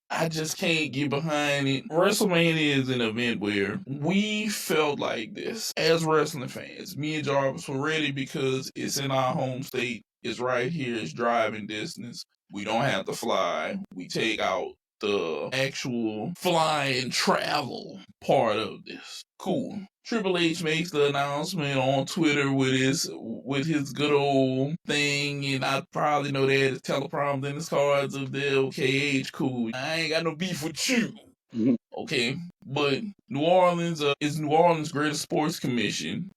I just can't get behind it. WrestleMania is an event where we felt like this as wrestling fans. Me and Jarvis were ready because it's in our home state. It's right here. It's driving distance. We don't have to fly. We take out the actual fly and travel part of this. Cool. Triple H makes the announcement on Twitter with his good old thing, and I probably know that his teleprompter and his cards of the OKH. Cool. I ain't got no beef with you. Okay, but New Orleans is New Orleans Greatest Sports Commission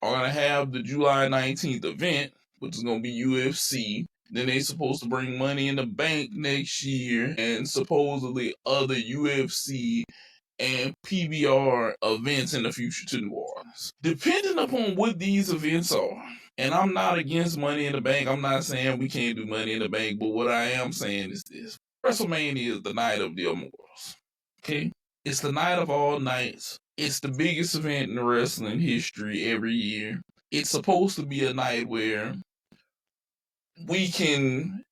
are gonna have the July 19th event, which is gonna be UFC. Then they supposed to bring Money in the Bank next year, and supposedly other UFC and PBR events in the future to New Orleans. Depending upon what these events are, and I'm not against Money in the Bank. I'm not saying we can't do Money in the Bank, but what I am saying is this. WrestleMania is the night of the immortals. Okay? It's the night of all nights. It's the biggest event in wrestling history every year. It's supposed to be a night where we can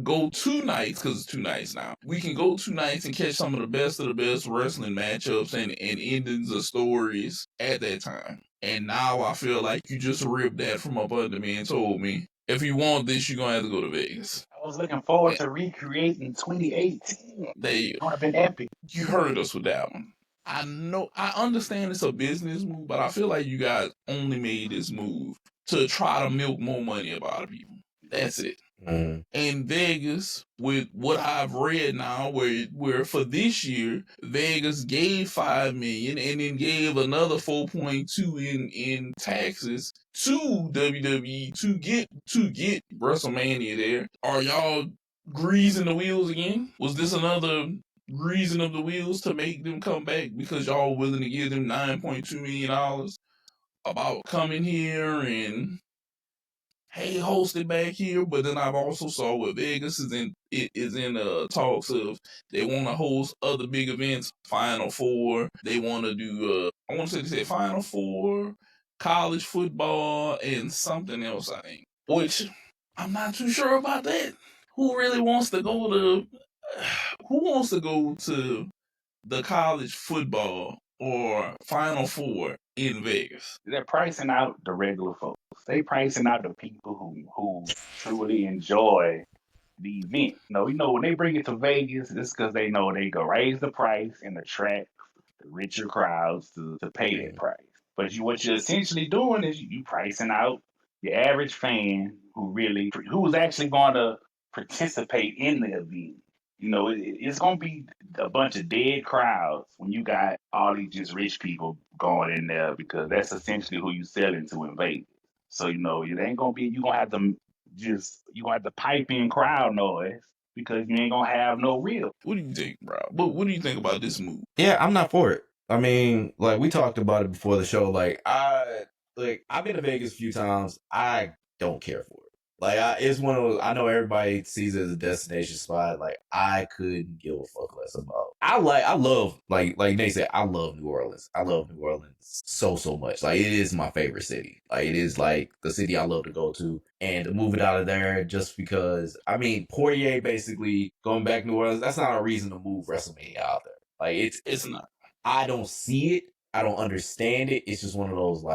go 2 nights, because it's 2 nights now. We can go 2 nights and catch some of the best wrestling matchups and endings of stories at that time. And now I feel like you just ripped that from up under me and told me, if you want this, you're going to have to go to Vegas. I was looking forward to recreating 2018. It would have been epic. You heard us with that one. I understand it's a business move, but I feel like you guys only made this move to try to milk more money out of people. That's it. And Vegas, with what I've read now, where for this year, Vegas gave $5 million and then gave another 4.2 in taxes to WWE to get WrestleMania there. Are y'all greasing the wheels again? Was this another greasing of the wheels to make them come back because y'all willing to give them $9.2 million about coming here and hey, host it back here, but then I've also saw what Vegas is in talks of they want to host other big events, Final Four. They want to do I want to say they said Final Four, college football, and something else, I think. Which I'm not too sure about that. Who really wants to go to? Who wants to go to the college football or Final Four in Vegas? They're pricing out the regular folks. They pricing out the people who truly enjoy the event. When they bring it to Vegas, it's because they know they can raise the price and attract the richer crowds to pay that price. But what you're essentially doing is you pricing out your average fan who's actually going to participate in the event. It's going to be a bunch of dead crowds when you got all these just rich people going in there because that's essentially who you selling to in Vegas. So it ain't gonna be you gonna have to pipe in crowd noise because you ain't gonna have no real. What do you think, bro? What do you think about this move? Yeah, I'm not for it. I mean, like we talked about it before the show. I've been to Vegas a few times. I don't care for it. It's one of those. I know everybody sees it as a destination spot. Like, I couldn't give a fuck less about. I love, like Nate said, I love New Orleans. I love New Orleans so much. Like, it is my favorite city. Like, it is like the city I love to go to, and to move it out of there just because. I mean, Poirier basically going back to New Orleans. That's not a reason to move WrestleMania out there. Like, it's not. I don't see it. I don't understand it. It's just one of those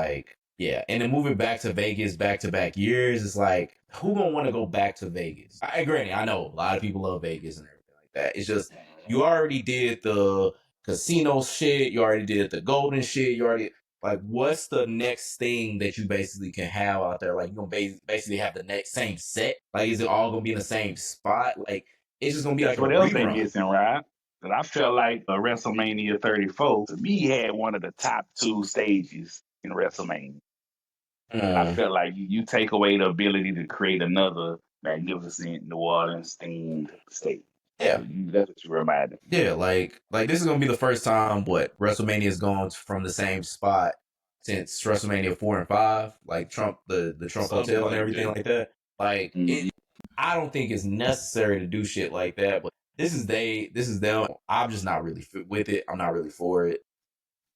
yeah. And then moving back to Vegas back-to-back years, it's like, who gonna want to go back to Vegas? Granted, I know a lot of people love Vegas and everything like that. It's just, you already did the casino shit. You already did the golden shit. What's the next thing that you basically can have out there? Like, you're going to basically have the next same set? Like, is it all going to be in the same spot? Like, it's just going to be like a What else they rerun. missing, right? But I felt like WrestleMania 34 to me had one of the top 2 stages in WrestleMania. I felt like you take away the ability to create another magnificent New Orleans themed stage. Yeah, that's what you reminded me. Yeah, like this is gonna be the first time WrestleMania has gone from the same spot since WrestleMania 4 and 5, like Trump the Trump Something Hotel like and everything that. like that. Like, I don't think it's necessary to do shit like that, but this is them. I'm just not really with it. I'm not really for it.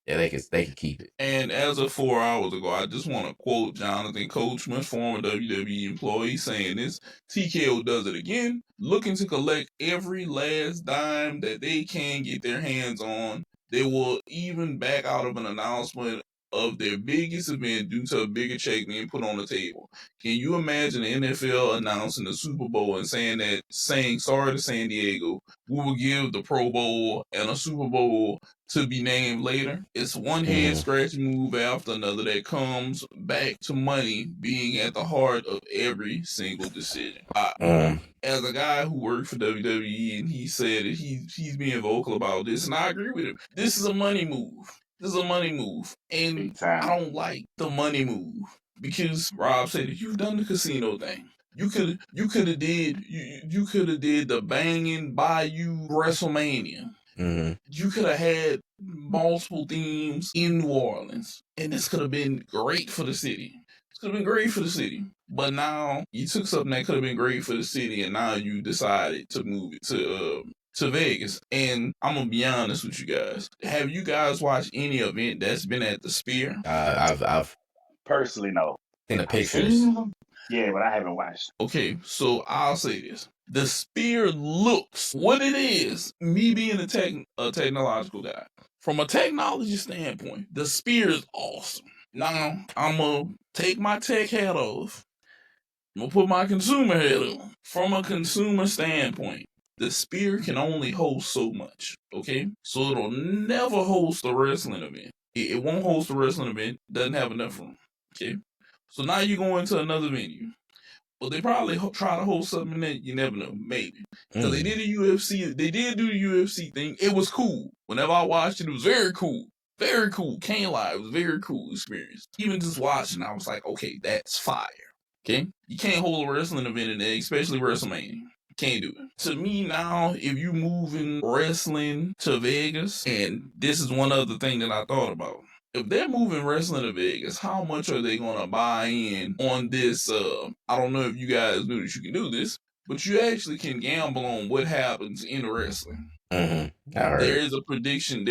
Yeah, they can keep it. And as of 4 hours ago, I just want to quote Jonathan Coachman, former WWE employee, saying this: TKO does it again, looking to collect every last dime that they can get their hands on. They will even back out of an announcement of their biggest event due to a bigger check being put on the table. Can you imagine the NFL announcing the Super Bowl and saying sorry to San Diego, we will give the Pro Bowl and a Super Bowl to be named later? It's one head scratch move after another that comes back to money being at the heart of every single decision. As a guy who worked for WWE, and he said that he's being vocal about this, and I agree with him. This is a money move. And I don't like the money move because Rob said that you've done the casino thing. You could have did the banging Bayou WrestleMania. You could have had multiple themes in New Orleans, and this could have been great for the city. But now you took something that could have been great for the city, and now you decided to move it to Vegas. And I'm gonna be honest with you guys. Have you guys watched any event that's been at the Sphere? I've personally no. Seen the pictures. Yeah, but I haven't watched. Okay, so I'll say this. The Sphere looks what it is, me being a technological guy. From a technology standpoint, the Sphere is awesome. Now, I'm going to take my tech hat off. I'm going to put my consumer hat on. From a consumer standpoint, the Sphere can only host so much, okay? So it'll never host a wrestling event. It won't host a wrestling event. Doesn't have enough room, okay? So now you go into another venue. Well, they probably try to host something that you never know, maybe. Because they did a UFC, they did do the UFC thing. It was cool. Whenever I watched it, it was very cool. Very cool. Can't lie. It was a very cool experience. Even just watching, I was like, okay, that's fire. Okay? You can't hold a wrestling event in there, especially WrestleMania. Can't do it. To me now, if you moving wrestling to Vegas, and this is one other thing that I thought about. if they're moving wrestling to Vegas, how much are they going to buy in on this? I don't know if you guys knew that you can do this, but you actually can gamble on what happens in wrestling. Mm-hmm. I heard. There's a prediction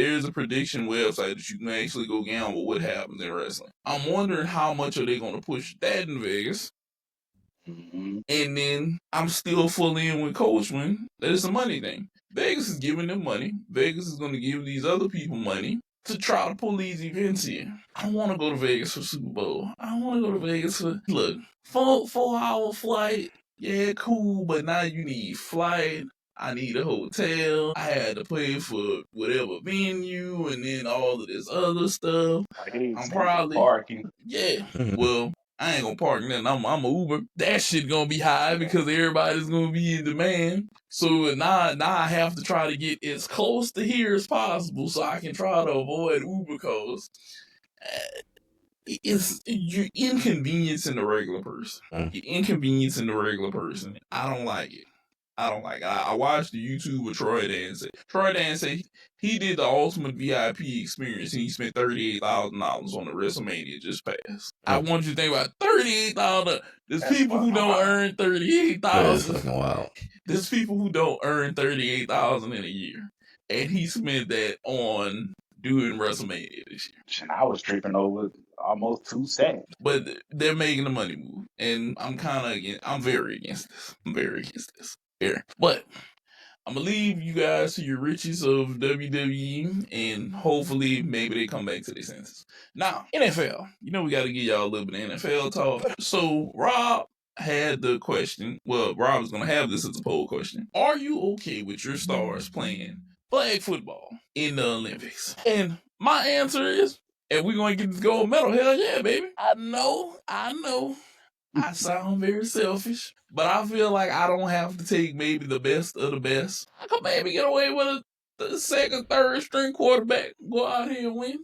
website that you can actually go gamble what happens in wrestling. I'm wondering how much are they going to push that in Vegas. Mm-hmm. And then I'm still fully in with Coachman that it's a money thing. Vegas is giving them money. Vegas is going to give these other people money to try to pull these events in. I want to go to Vegas for Super Bowl. I want to go to Vegas for, look, 4-hour flight. Yeah, cool, but now you need flight. I need a hotel. I had to pay for whatever venue and then all of this other stuff. I'm probably parking. Yeah. Well, I ain't gonna park nothing. I'm a Uber. That shit gonna be high because everybody's gonna be in demand. So now I have to try to get as close to here as possible so I can try to avoid Uber costs. You're inconveniencing the regular person. You're inconveniencing the regular person. I don't like it. I watched the YouTube with Troy Dan. Troy Dan said he did the ultimate VIP experience and he spent $38,000 on the WrestleMania just passed. I want you to think about $38,000. There's people who don't earn $38,000. That's fucking wild. There's people who don't earn $38,000 in a year, and he spent that on doing WrestleMania this year. I was tripping over almost 2 seconds. But they're making the money move, and I'm very against this. But I'm going to leave you guys to your riches of WWE, and hopefully maybe they come back to their senses. Now, NFL. You know we got to give y'all a little bit of NFL talk. So, Rob had the question. Well, Rob is going to have this as a poll question. Are you okay with your stars playing flag football in the Olympics? And my answer is, and we're going to get this gold medal, hell yeah, baby. I know. I sound very selfish, but I feel like I don't have to take maybe the best of the best. I could maybe get away with the second, third string quarterback, go out here and win.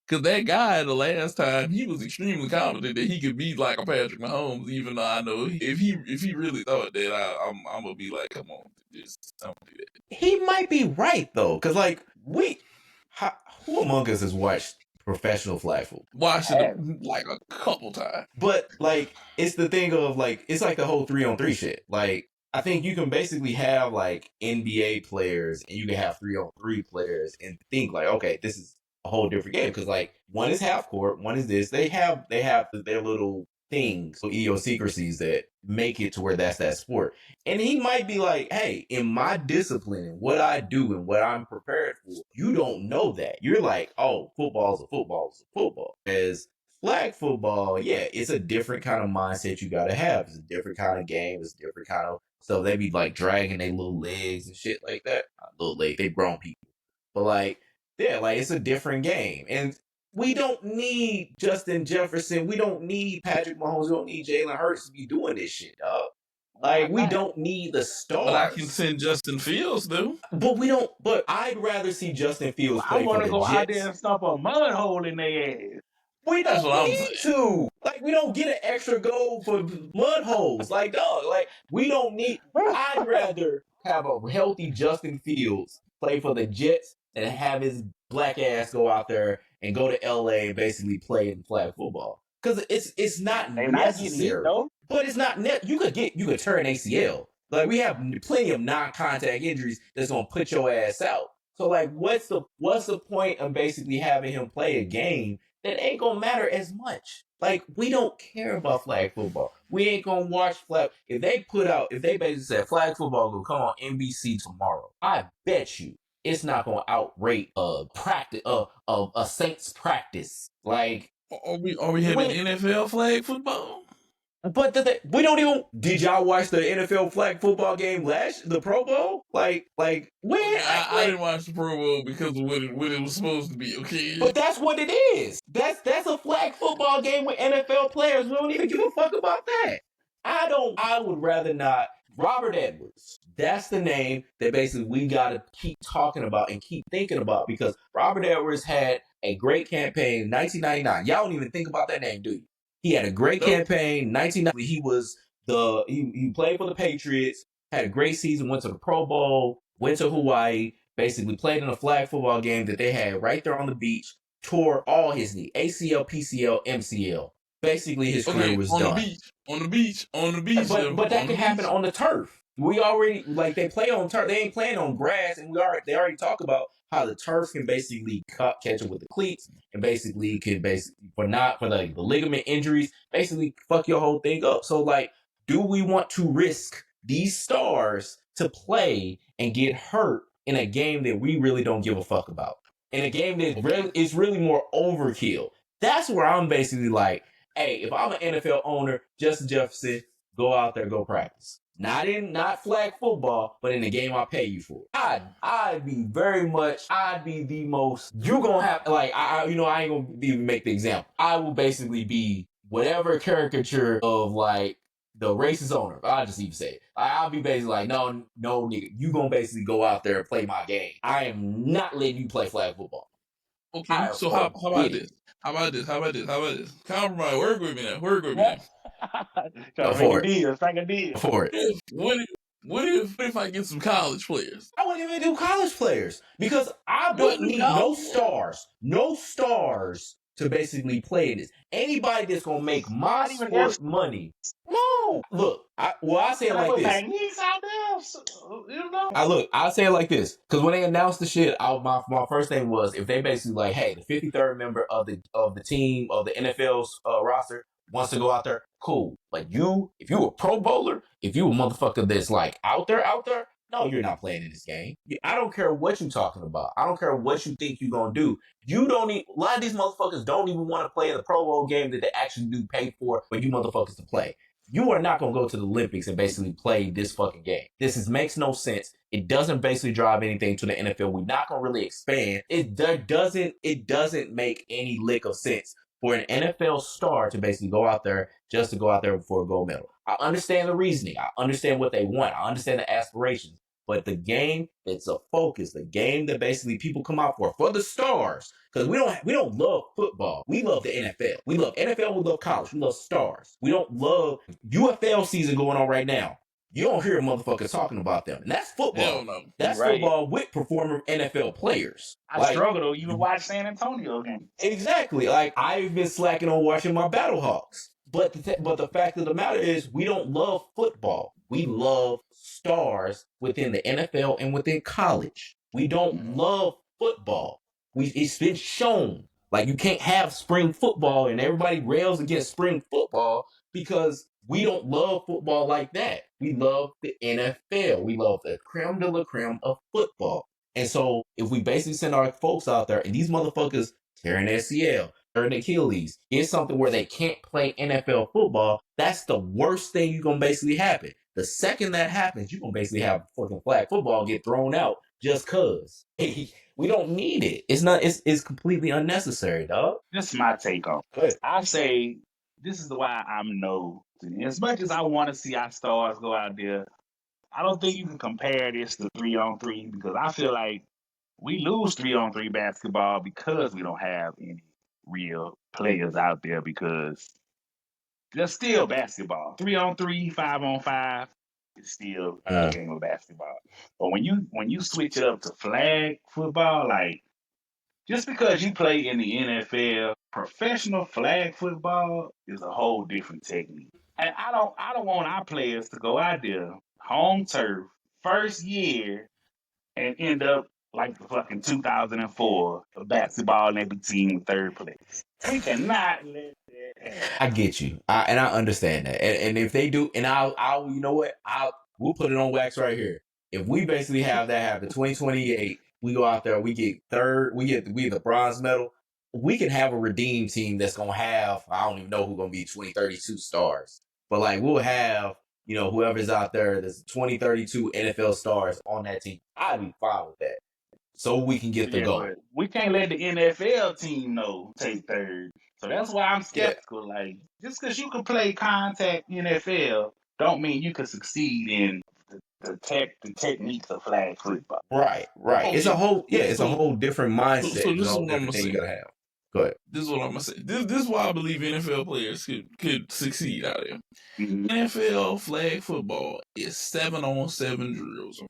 Because that guy the last time, he was extremely confident that he could beat like a Patrick Mahomes, even though I know if he really thought that, I'm going to be like, come on, just don't do that. He might be right, though, because like, who among us has watched professional flag football? Watched it like a couple times. But like, it's the thing of like, it's like the whole 3-on-3 shit. Like, I think you can basically have like NBA players and you can have 3-on-3 players and think like, okay, this is a whole different game. Because like, one is half court, one is this. They have their little things, idiosyncrasies that make it to where that's that sport. And he might be like, hey, in my discipline, what I do and what I'm prepared for, you don't know that. You're like, oh, football's a football. As flag football, yeah, it's a different kind of mindset you gotta have. It's a different kind of game. It's a different kind of, so they be like dragging their little legs and shit like that. Not little legs, they grown people. But like, yeah, like it's a different game. And we don't need Justin Jefferson. We don't need Patrick Mahomes. We don't need Jalen Hurts to be doing this shit, dog. Like, we don't need the stars. But I can send Justin Fields, though. But we don't. But I'd rather see Justin Fields play for the Jets. I want to go out there and stomp a mud hole in their ass. We don't need to. Like, we don't get an extra goal for mud holes. Like, dog, like, we don't need. I'd rather have a healthy Justin Fields play for the Jets than have his black ass go out there and go to LA and basically play in flag football. Because it's not necessary. But it's not you could turn ACL. Like, we have plenty of non-contact injuries that's gonna put your ass out. So like, what's the point of basically having him play a game that ain't gonna matter as much? Like, we don't care about flag football. We ain't gonna watch flag. If they basically said flag football will come on NBC tomorrow, I bet you it's not gonna outrate a Saints practice. Like, are we having NFL flag football? But we don't even. Did y'all watch the NFL flag football game the Pro Bowl? Like when? I didn't watch the Pro Bowl because of what it was supposed to be. Okay, but that's what it is. That's a flag football game with NFL players. We don't even give a fuck about that. I would rather not. Robert Edwards. That's the name that basically we gotta keep talking about and keep thinking about, because Robert Edwards had a great campaign in 1999. Y'all don't even think about that name, do you? He had a great campaign. 1990, he played for the Patriots, had a great season, went to the Pro Bowl, went to Hawaii, basically played in a flag football game that they had right there on the beach. tore all his knee, ACL, PCL, MCL. Basically, his career was done. On the beach. But that could happen on the turf. We already they play on turf. They ain't playing on grass, and they already talk about how the turf can basically catch up with the cleats, and basically for the ligament injuries, basically fuck your whole thing up. So do we want to risk these stars to play and get hurt in a game that we really don't give a fuck about? In a game that is really more overkill. That's where I'm basically like, hey, if I'm an NFL owner, Justin Jefferson, go out there, go practice. Not flag football, but in the game I pay you for. I'd be the most. You gonna have I ain't gonna even make the example. I will basically be whatever caricature of the racist owner. I'll just even say it. I'll be basically like, no, nigga, you gonna basically go out there and play my game. I am not letting you play flag football. Okay, so how about this? How about this? Compromise. Work with me now. For it. What if I get some college players? I wouldn't even do college players because I don't need no stars to basically play this. Anybody that's gonna make my sport money. No, look. I say it like this. I'll say it like this because when they announced the shit, my first thing was if they basically hey, the 53rd member of the team of the NFL's roster wants to go out there, cool. But if you a Pro Bowler, if you a motherfucker that's out there, no, you're not playing in this game. I don't care what you're talking about. I don't care what you think you're gonna do. You don't need. A lot of these motherfuckers don't even want to play in the Pro Bowl game that they actually do pay for you motherfuckers to play. You are not gonna go to the Olympics and basically play this fucking game. This makes no sense. It doesn't basically drive anything to the NFL. We're not gonna really expand. It doesn't make any lick of sense for an NFL star to basically go out there just to go out there for a gold medal. I understand the reasoning. I understand what they want. I understand the aspirations. But the game, it's a focus. The game that basically people come out for the stars. Because we don't love football. We love the NFL. We love NFL. We love college. We love stars. We don't love UFL season going on right now. You don't hear motherfuckers talking about them. And that's football. No. That's right. Football with performing NFL players. I struggle to even watch San Antonio games. Exactly. I've been slacking on watching my Battlehawks. But the fact of the matter is we don't love football. We love stars within the NFL and within college. We don't love football. It's been shown. You can't have spring football and everybody rails against spring football because we don't love football like that. We love the NFL. We love the creme de la creme of football. And so if we basically send our folks out there and these motherfuckers tearing ACL, tearing Achilles, it's something where they can't play NFL football, that's the worst thing you're going to basically happen. The second that happens, you're going to basically have fucking flag football get thrown out just cause. We don't need it. It's completely unnecessary, dog. This is my take on it. I say this is why I'm no. As much as I want to see our stars go out there, I don't think you can compare this to 3-on-3 because I feel like we lose 3-on-3 basketball because we don't have any real players out there because there's still basketball. 3-on-3, 5-on-5 is still a game of basketball. But when you switch it up to flag football, just because you play in the NFL, professional flag football is a whole different technique. And I don't want our players to go out there, home turf, first year, and end up like the fucking 2004 basketball and every team third place. We cannot let that happen. I get you. And I understand that. And if they do, and I'll you know what? We'll put it on wax right here. If we basically have that happen, 2028, we go out there, we get third, we get the bronze medal. We can have a redeemed team that's gonna have, I don't even know who's gonna be 2032 stars. But we'll have, whoever's out there that's 2032 NFL stars on that team. I'd be fine with that. So we can get the goal. We can't let the NFL team take third. So that's why I'm skeptical. Just because you can play contact NFL, don't mean you can succeed in the techniques of flag football. Right. It's a whole different mindset. So this is what I'm gonna say. You gotta have. Go ahead. This is what I'm gonna say. This is why I believe NFL players could succeed out there. Mm-hmm. NFL flag football is 7-on-7 drills.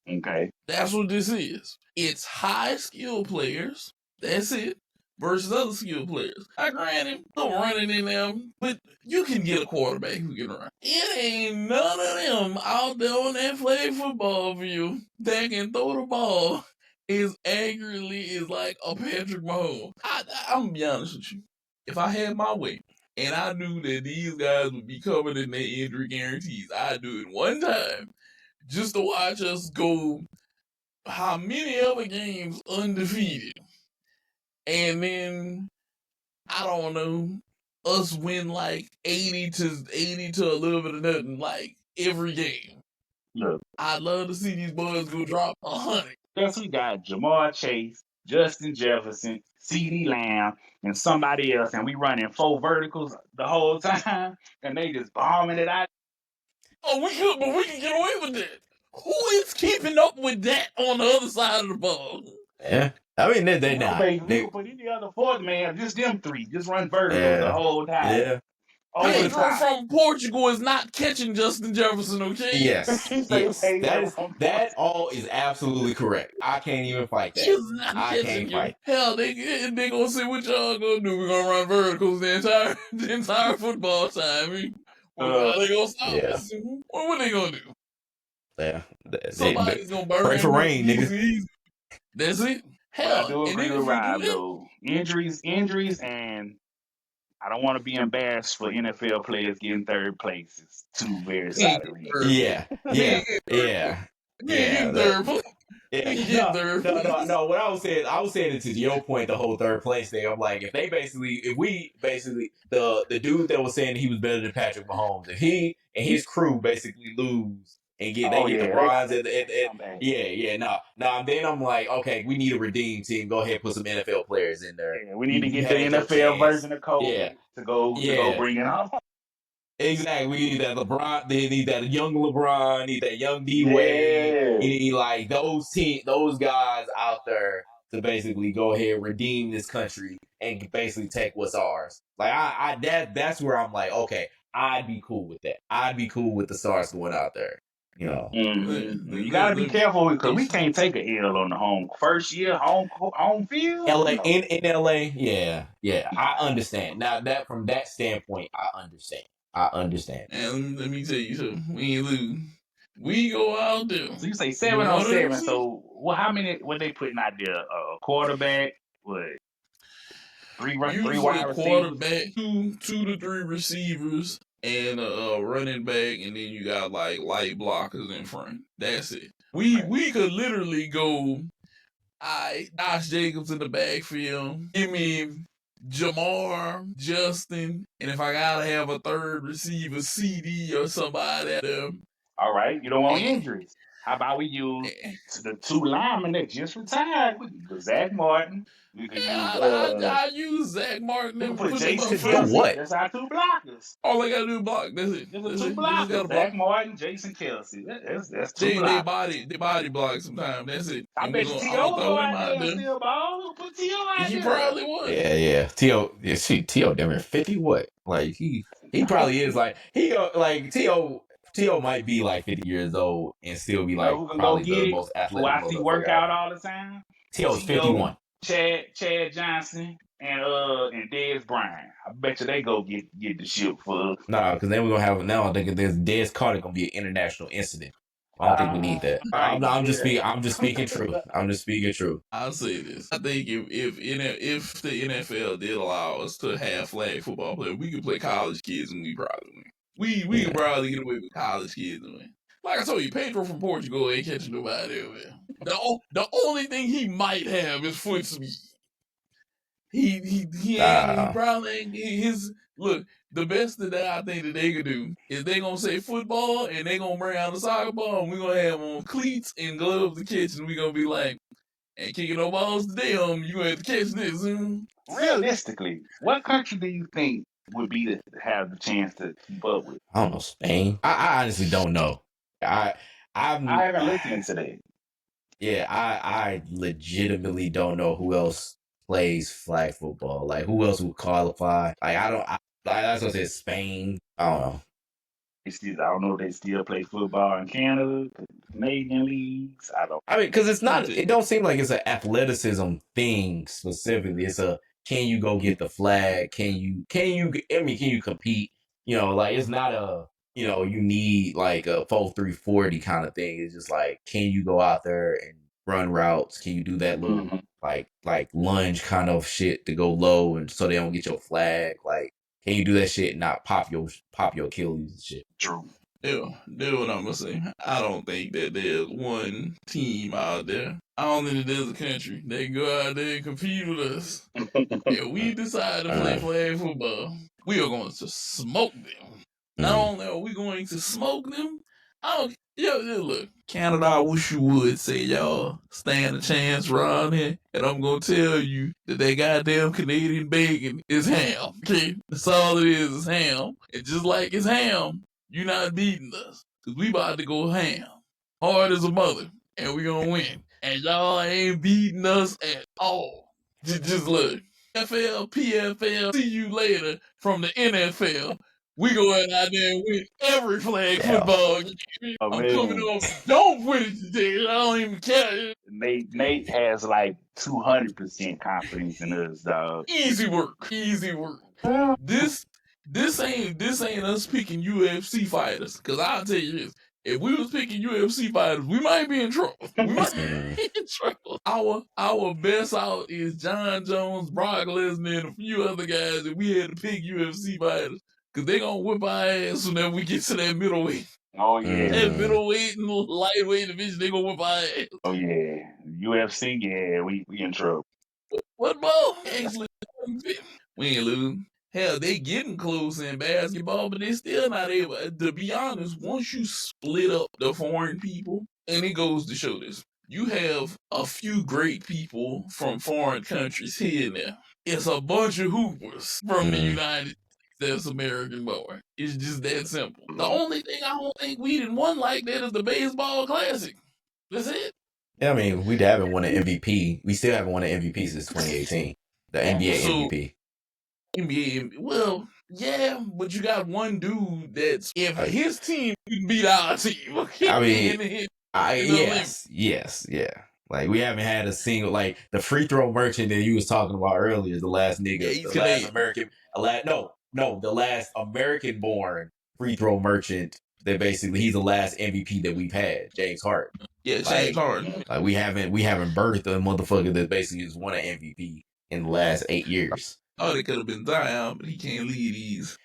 Okay. That's what this is. It's high skill players. That's it. versus other skilled players. I granted, no running in them, but you can get a quarterback who can run. It ain't none of them out there on that flag football field that can throw the ball as accurately as like a Patrick Mahomes. I'm gonna be honest with you. If I had my way and I knew that these guys would be covered in their injury guarantees, I'd do it one time just to watch us go how many other games undefeated. And then I don't know, us win like 80 to a little bit of nothing like every game. Look, I'd love to see these boys go drop 100. Plus, we got Jamar Chase, Justin Jefferson, CeeDee Lamb, and somebody else, and we running 4 verticals the whole time, and they just bombing it out. Oh, we could, but we can get away with that. Who is keeping up with that on the other side of the ball? Yeah. I mean, they're not. We can put any other 4th man, just them 3, just run verticals the whole time. Yeah. Pedro from Portugal is not catching Justin Jefferson, okay? Yes. That all is absolutely correct. I can't even fight that. He's not catching you. Hell, they gonna say what y'all gonna do. We're gonna run verticals the entire football time. How they gonna stop us? What they gonna do? Yeah. Somebody's gonna burn. Pray for rain, nigga. That's it. Hell, I do agree with Rob, though. Injuries, and I don't want to be embarrassed for NFL players getting 3rd place. It's 2 very solid reasons. Yeah. Third place. No. What I was saying it to your point, the whole 3rd place thing. I'm like, if we the dude that was saying he was better than Patrick Mahomes, if he and his crew basically lose and get the bronze then I'm like, okay, we need a redeem team. Go ahead, put some NFL players in there. Yeah, we need to get the NFL version of Kobe to go bring it on. Exactly. We need that LeBron. They need that young LeBron. Need that young D-Wade. You need like those guys out there to basically go ahead and redeem this country and basically take what's ours. Like that's where I'm like, okay, I'd be cool with that. I'd be cool with the Stars going out there. You know, you gotta be careful because we can't take a L on the first year home field. In LA, yeah. I understand. Now that from that standpoint, I understand. And let me tell you something. We ain't lose. We go out there. So you say 7 on 7. So how many? What they putting out there? A quarterback? What? 3 wide receivers? Quarterback, 2 to 3 receivers. And a running back, and then you got like light blockers in front. That's it. We could literally go. Josh Jacobs in the backfield. Give me Jamar, Justin, and if I gotta have a 3rd receiver, CD or somebody at them. All right, you don't want injuries. How about we use the 2 linemen that just retired? Zach Martin. I use Zach Martin and put Jason Kelsey. What? That's our 2 blockers. All I gotta do is block. That's it. There's 2 blockers. Zach Martin, Jason Kelsey. That's 2 blockers. They body block sometimes. That's it. I bet T.O. go out there still ball. Put T.O. out there. He probably would. Yeah. T.O. damn near 50. What? Like he probably is like T.O. might be like 50 years old and still be like probably the most athletic. Who I see work out all the time. T.O.'s 51. Chad Johnson and Dez Bryant. I bet you they go get the ship for us. Nah, because then we're gonna have now. I think there's Dez Carter gonna be an international incident. I don't think we need that. I'm just speaking truth. I'm just speaking truth. I'll say this. I think if the NFL did allow us to have flag football players, we could play college kids and we probably win. We could probably get away with college kids and win. Like I told you, Pedro from Portugal ain't catching nobody over there. The only thing he might have is foot speed. He probably ain't his look. The best that I think that they could do is they gonna say football and they gonna bring out the soccer ball and we gonna have on cleats and gloves to catch and we gonna be like, ain't kicking no balls today, you gonna have to catch this. Realistically, what country do you think would be to have the chance to keep up with? I don't know, Spain. I honestly don't know. I haven't looked into that. Yeah, I legitimately don't know who else plays flag football. Like who else would qualify? That's what I said. Spain. I don't know. I don't know if they still play football in Canada, Canadian leagues. I mean, because it's not. It don't seem like it's an athleticism thing specifically. It's a can you go get the flag? Can you compete? Like it's not you need like a 4-3-40 kind of thing. It's just like, can you go out there and run routes? Can you do that little like lunge kind of shit to go low and so they don't get your flag? Like, can you do that shit and not pop your Achilles and shit? True. Yeah, that's what I'm gonna say. I don't think that there's one team out there. I don't think that there's a country that can go out there and compete with us. If we decide to play flag football, we are going to smoke them. Not only are we going to smoke them, look, Canada, I wish you would say y'all stand a chance around here, and I'm gonna tell you that goddamn Canadian bacon is ham. Okay, that's all it is ham. And just like it's ham, you not beating us, cause we about to go ham, hard as a mother, and we gonna win. And y'all ain't beating us at all. Just look. NFL, PFL, see you later from the NFL. We going out there and win every flag football game. I'm coming off don't win it today. I don't even care. Nate has like 200% confidence in us, dog. Easy work. This ain't us picking UFC fighters. Cause I'll tell you this. If we was picking UFC fighters, we might be in trouble. Our best out is John Jones, Brock Lesnar, and a few other guys that we had to pick UFC fighters. Cause they gonna whip our ass whenever we get to that middleweight. Oh yeah. That middleweight and lightweight division, they gonna whip our ass. Oh yeah. UFC, yeah, we in trouble. What ball? Actually, we ain't losing. Hell, they getting close in basketball, but they still not able. To be honest, once you split up the foreign people, and it goes to show this, you have a few great people from foreign countries here and there. It's a bunch of hoopers from the United States that's American born. It's just that simple. The only thing I don't think we didn't won like that is the baseball classic. That's it. Yeah, I mean, we haven't won an MVP. We still haven't won an MVP since 2018. The NBA MVP. NBA, well, yeah, but you got one dude that's if his team can beat our team. I mean, yes, yeah. Like we haven't had a single like the free throw merchant that you was talking about earlier. The last nigga, the last American, the last American born free throw merchant. That basically he's the last MVP that we've had, James Harden. Yeah, James Harden. Like we haven't birthed a motherfucker that basically has won an MVP in the last 8 years. Oh, they could have been Zion, but he can't lead these.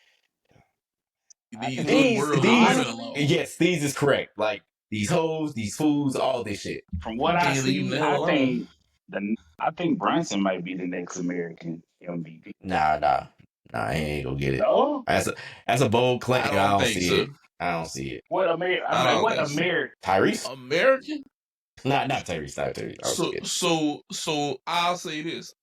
Yes, these is correct. Like these hoes, these fools, all this shit. From what I see, I think Brunson might be the next American MVP. Nah, he ain't gonna get it. No? That's a bold claim. I don't see it. I don't see it. What American? Tyrese? American? Not Tyrese. Not Tyrese. So I'll say this.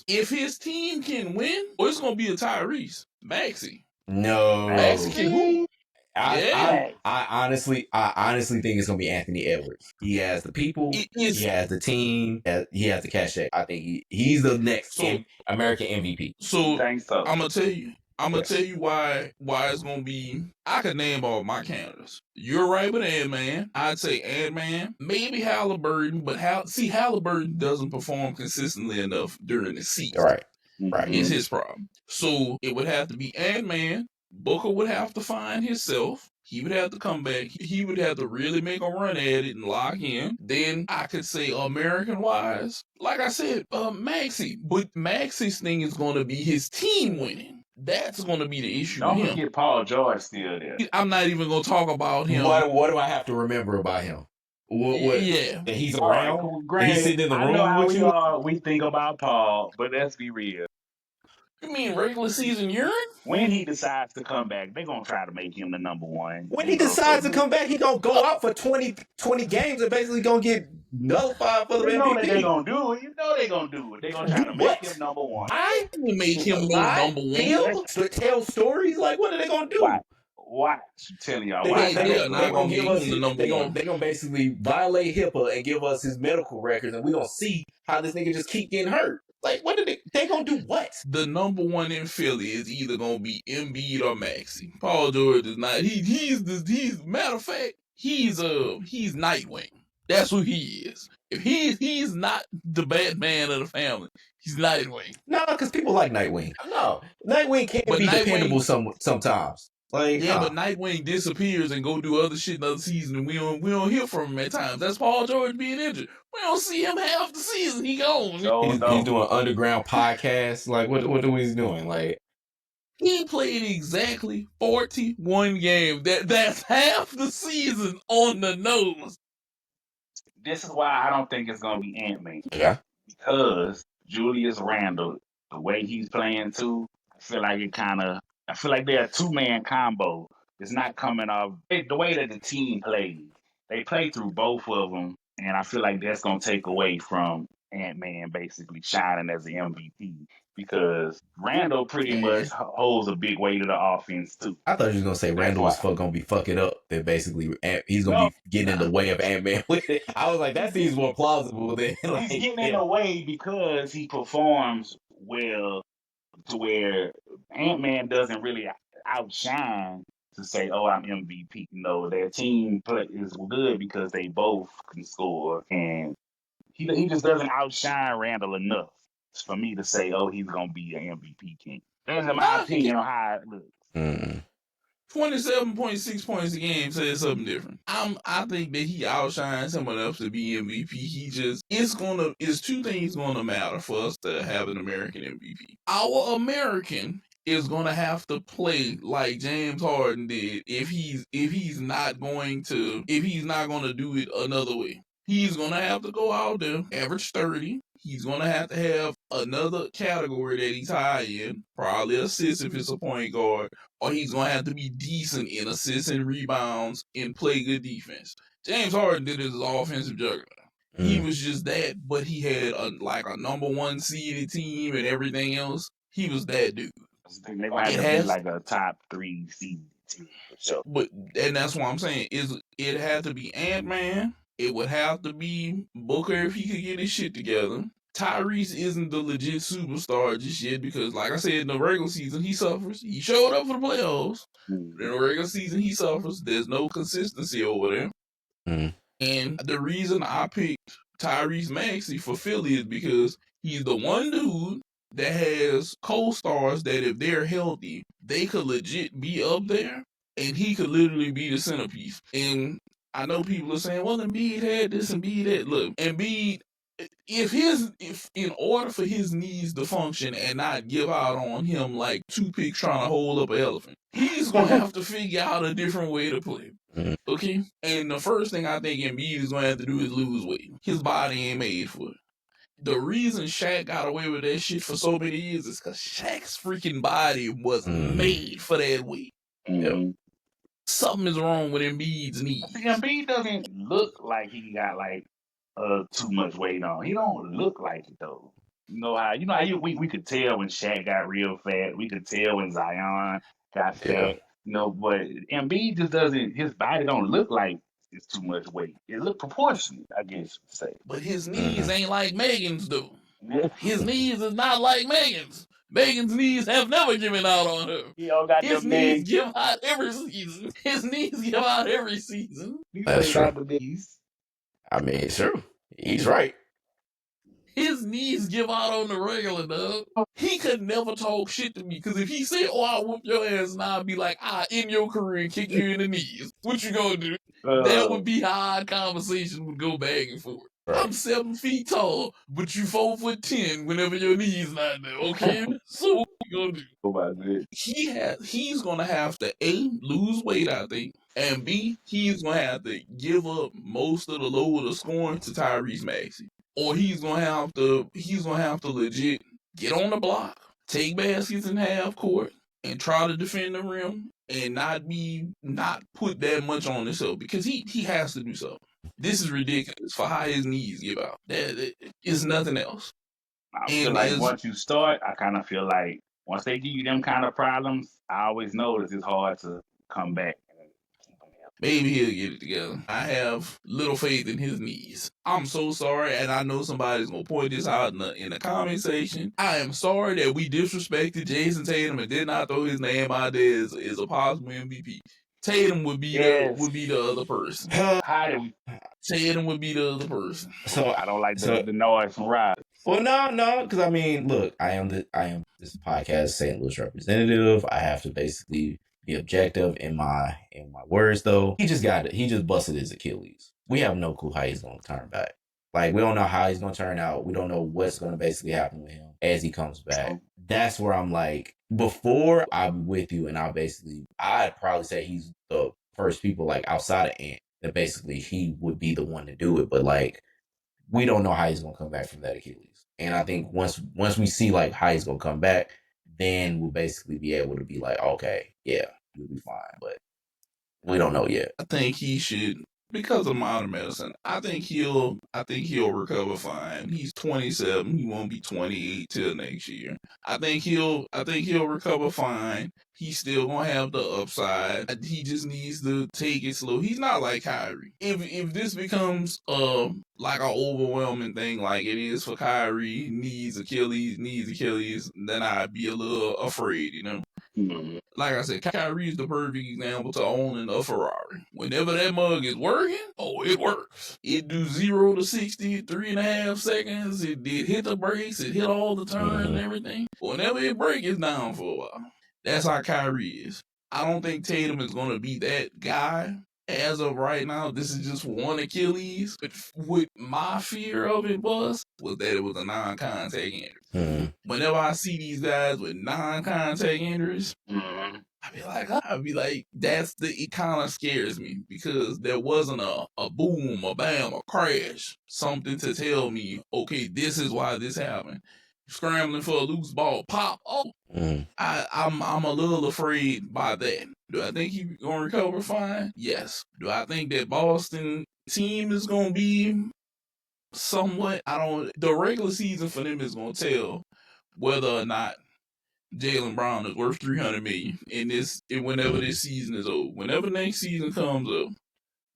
If his team can win, it's gonna be a Tyrese. Maxey. No. Maxey can who? I honestly think it's gonna be Anthony Edwards. He has the people. He has the team. He has the cachet. I think he's the next American MVP. So I'm gonna tell you. Tell you why it's gonna be. I could name all my candidates. You're right with Ant-Man. I'd say Ant-Man, maybe Halliburton, but Halliburton doesn't perform consistently enough during the season. Right. It's his problem. So it would have to be Ant-Man. Booker would have to find himself. He would have to come back. He would have to really make a run at it and lock in. Then I could say American-wise, like I said, Maxey. But Maxey's thing is going to be his team winning. That's going to be the issue. Don't forget Paul George still there. I'm not even going to talk about him. What do I have to remember about him? Yeah. That he's around? Right, he's sitting in the room with you? We think about Paul, but let's be real. You mean regular season urine? When he decides to come back, they're going to try to make him the number one. When he decides to come back, he going to go out for 20 games and basically going to get nullified for the MVP. You know they're going to do it. They're going to try to make him number one. I will make him number one. To tell stories? Like, what are they going to do? Watch. I'm telling y'all. They're going to give us they're going to basically violate HIPAA and give us his medical records, and we're going to see how this nigga just keep getting hurt. Like, what they gonna do what? The number one in Philly is either gonna be Embiid or Maxey. Paul George is not. He's matter of fact, he's Nightwing. That's who he is. If he's not the Batman of the family, he's Nightwing. No, because people like Nightwing. No, Nightwing can be dependable sometimes. Like, yeah, but Nightwing disappears and go do other shit in other season, and we don't hear from him at times. That's Paul George being injured. We don't see him half the season. He gone. He's doing underground podcasts. Like, what is he doing? Like, he played exactly 41 games. That's half the season on the nose. This is why I don't think it's gonna be Ant-Man. Yeah. Because Julius Randle, the way he's playing too, I feel like they're a two-man combo. It's not coming off the way that the team plays. They play through both of them, and I feel like that's gonna take away from Ant-Man basically shining as the MVP because Randall pretty much holds a big weight of the offense too. I thought you was gonna say Randall was gonna be fucking up. That basically he's gonna be getting in the way of Ant-Man with it. I was like, that seems more plausible than he's getting in the way because he performs well to where Ant-Man doesn't really outshine to say, "Oh, I'm MVP." No, their team play is good because they both can score, and he just doesn't outshine Randall enough for me to say, "Oh, he's gonna be an MVP king." That's my opinion on how it looks. 27.6 points a game says something different. I think that he outshines someone else to be MVP. It's two things gonna matter for us to have an American MVP. Our American is gonna have to play like James Harden did if he's not gonna do it another way. He's gonna have to go out there, average 30. He's going to have another category that he's high in, probably assists if it's a point guard, or he's going to have to be decent in assists and rebounds and play good defense. James Harden did his offensive juggernaut. He was just that, but he had a number one seeded team and everything else. He was that dude. They're going to have to be like a top 3 seeded team for sure. And that's what I'm saying. It had to be Ant-Man. It would have to be Booker if he could get his shit together. Tyrese isn't the legit superstar just yet because, like I said, in the regular season, he suffers. He showed up for the playoffs. In the regular season, he suffers. There's no consistency over there. And the reason I picked Tyrese Maxey for Philly is because he's the one dude that has co-stars that if they're healthy, they could legit be up there, and he could literally be the centerpiece. And I know people are saying, well, Embiid had this, Embiid that. Look, Embiid, if in order for his knees to function and not give out on him like toothpicks trying to hold up an elephant, he's going to have to figure out a different way to play. Okay? And the first thing I think Embiid is going to have to do is lose weight. His body ain't made for it. The reason Shaq got away with that shit for so many years is because Shaq's freaking body was made for that weight. Yep. Something is wrong with Embiid's knees. Embiid doesn't look like he got like too much weight on. He don't look like it though. You know how we could tell when Shaq got real fat. We could tell when Zion got fat. But Embiid just doesn't. His body don't look like it's too much weight. It look proportionate, I guess you would say. But his knees ain't like Megan's though. His knees is not like Megan's. Megan's knees have never given out on her. His knees give out every season. That's true. I mean, it's true. He's right. His knees give out on the regular, dog. He could never talk shit to me, because if he said, "Oh, I'll whoop your ass," and I'd be like, "In your career and kick you in the knees," what you gonna do? That would be how our conversation would go back and forth. Right. I'm 7 feet tall, but you 4'10" whenever your knees not there, okay? So what you gonna do? He's gonna have to A, lose weight, I think, and B, he's gonna have to give up most of the load of scoring to Tyrese Maxey. Or he's gonna have to legit get on the block, take baskets in half court, and try to defend the rim and not put that much on himself, because he has to do something. This is ridiculous for how his knees give out. It's nothing else. I feel like once you start, I kind of feel like once they give you them kind of problems, I always notice it's hard to come back. Maybe he'll get it together. I have little faith in his knees. I'm so sorry, and I know somebody's going to point this out in the comment section. I am sorry that we disrespected Jason Tatum and did not throw his name out there as a possible MVP. Tatum would be the other person. How do we? Tatum would be the other person. So I don't like the noise from Rob. Well, no, because I mean, look, I am this podcast St. Louis representative. I have to basically be objective in my words. Though he just busted his Achilles. We have no clue how he's going to turn back. Like, we don't know how he's going to turn out. We don't know what's going to basically happen with him as he comes back. That's where I'm like, before I'll be with you, and I'd probably say he's the first people like outside of Ant that basically he would be the one to do it. But like, we don't know how he's going to come back from that Achilles. And I think once we see like how he's going to come back, then we'll basically be able to be like, okay, yeah, we'll be fine. But we don't know yet. I think he should, because of modern medicine, I think he'll recover fine. He's 27. He won't be 28 till next year. I think he'll recover fine. He's still gonna have the upside. He just needs to take it slow. He's not like Kyrie. If this becomes like an overwhelming thing like it is for Kyrie, needs Achilles, then I'd be a little afraid, you know. Mm-hmm. Like I said, Kyrie's the perfect example to owning a Ferrari. Whenever that mug is working, it works. It do 0 to 60, 3.5 seconds. It did hit the brakes. It hit all the turns and everything. Whenever it breaks, it's down for a while. That's how Kyrie is. I don't think Tatum is going to be that guy. As of right now, this is just one Achilles. But what my fear of it was that it was a non-contact injury. Mm-hmm. Whenever I see these guys with non-contact injuries, I'd be like, it kind of scares me because there wasn't a boom, a bam, a crash, something to tell me, okay, this is why this happened. Scrambling for a loose ball, pop. I'm a little afraid by that. Do I think he's gonna recover fine? Yes. Do I think that Boston team is gonna be somewhat? The regular season for them is gonna tell whether or not Jaylen Brown is worth $300 million whenever this season is over. Whenever next season comes up,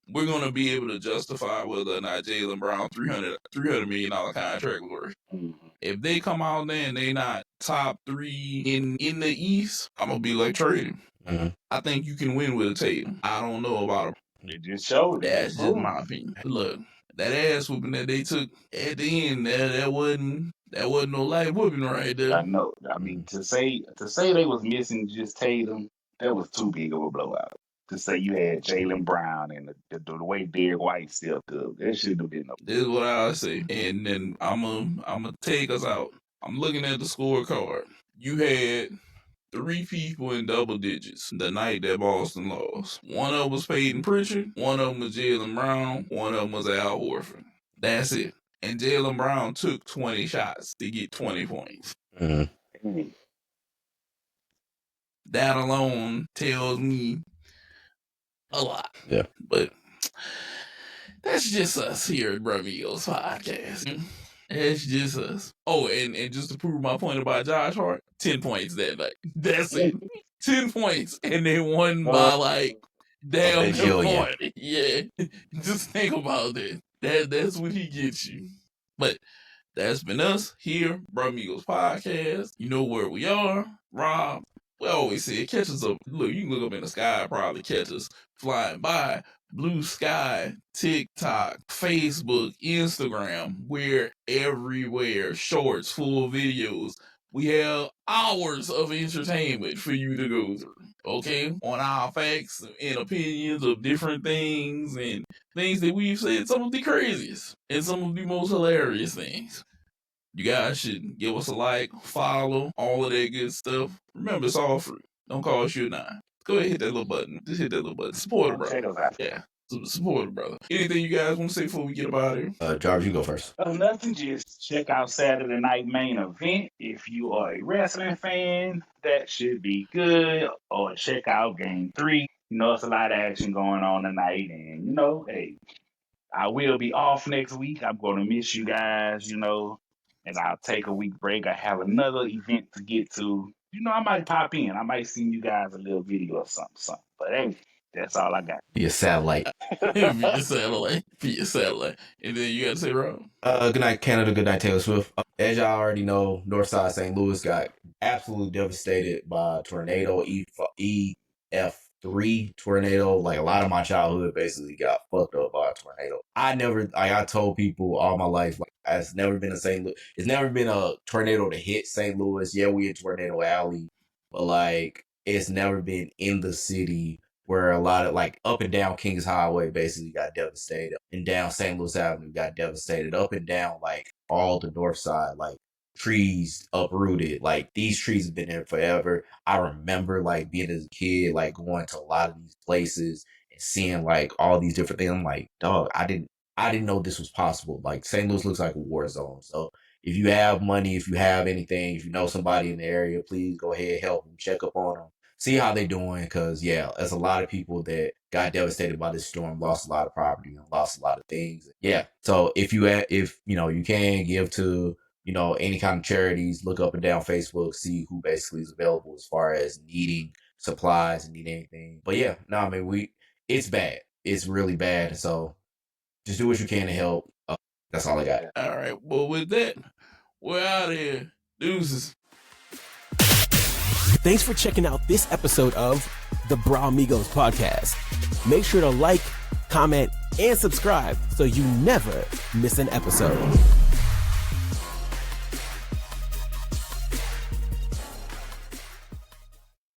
we're gonna be able to justify whether or not Jaylen Brown $300 million contract worth. Mm-hmm. If they come out there and they not top 3 in the East, I'm gonna be like trading. Mm-hmm. I think you can win with a Tatum. I don't know about him. It just showed. That's just my opinion. Look, that ass whooping that they took at the end, that wasn't no light whooping right there. I know. I mean, to say they was missing just Tatum, that was too big of a blowout. To say you had Jaylen Brown and the way Derek White stepped up, that shouldn't have been no. This is what I say, and then I'm gonna take us out. I'm looking at the scorecard. You had 3 people in double digits the night that Boston lost. One of them was Peyton Pritchard, one of them was Jaylen Brown, one of them was Al Horford. That's it. And Jaylen Brown took 20 shots to get 20 points. Mm-hmm. That alone tells me a lot. Yeah. But that's just us here at Brother Eagles Podcast. It's just us. Oh, and just to prove my point about Josh Hart, 10 points that night. That's it. 10 points. And they won by like damn point. Yeah. Just think about that. That's what he gets you. But that's been us here, Brother Eagles Podcast. You know where we are. Rob, we always say catch us up. Look, you can look up in the sky, probably catch us flying by. Blue Sky, TikTok, Facebook, Instagram. We're everywhere. Shorts, full videos. We have hours of entertainment for you to go through. Okay? On our facts and opinions of different things and things that we've said, some of the craziest and some of the most hilarious things. You guys should give us a like, follow, all of that good stuff. Remember, it's all free. Don't cost you a dime. Go ahead and hit that little button. Just hit that little button. Support a brother. Yeah. Support a brother. Anything you guys want to say before we get about here? Jarvis, you go first. Nothing. Just check out Saturday Night Main Event. If you are a wrestling fan, that should be good. Or check out Game 3. You know, it's a lot of action going on tonight. And, you know, hey, I will be off next week. I'm going to miss you guys, you know. And I'll take a week break. I have another event to get to. You know, I might pop in. I might send you guys a little video or something. But hey, that's all I got. Be a satellite. Be a satellite. And then you got to say, Rob. Good night, Canada. Good night, Taylor Swift. As y'all already know, Northside St. Louis got absolutely devastated by tornado EF 3 tornadoes. Like a lot of my childhood basically got fucked up by a tornado. I told people all my life, like it's never been a St. Louis. It's never been a tornado to hit St. Louis. Yeah, we in Tornado Alley, but like it's never been in the city where a lot of like up and down Kings Highway basically got devastated, and down St. Louis Avenue got devastated, up and down like all the north side, like trees uprooted. Like these trees have been there forever. I remember like being as a kid, like going to a lot of these places and seeing like all these different things. I'm like, dog, I didn't know this was possible. Like St. Louis looks like a war zone. So if you have money, if you have anything, if you know somebody in the area, please go ahead, help them, check up on them, see how they doing. Cause yeah, there's a lot of people that got devastated by this storm, lost a lot of property and lost a lot of things. Yeah. So if you can give to, any kind of charities, look up and down Facebook, see who basically is available as far as needing supplies and need anything. But yeah, no, I mean, it's bad. It's really bad. So just do what you can to help. That's all I got. All right. Well, with that, we're out of here. Deuces. Thanks for checking out this episode of the Bra Amigos podcast. Make sure to like, comment, and subscribe so you never miss an episode.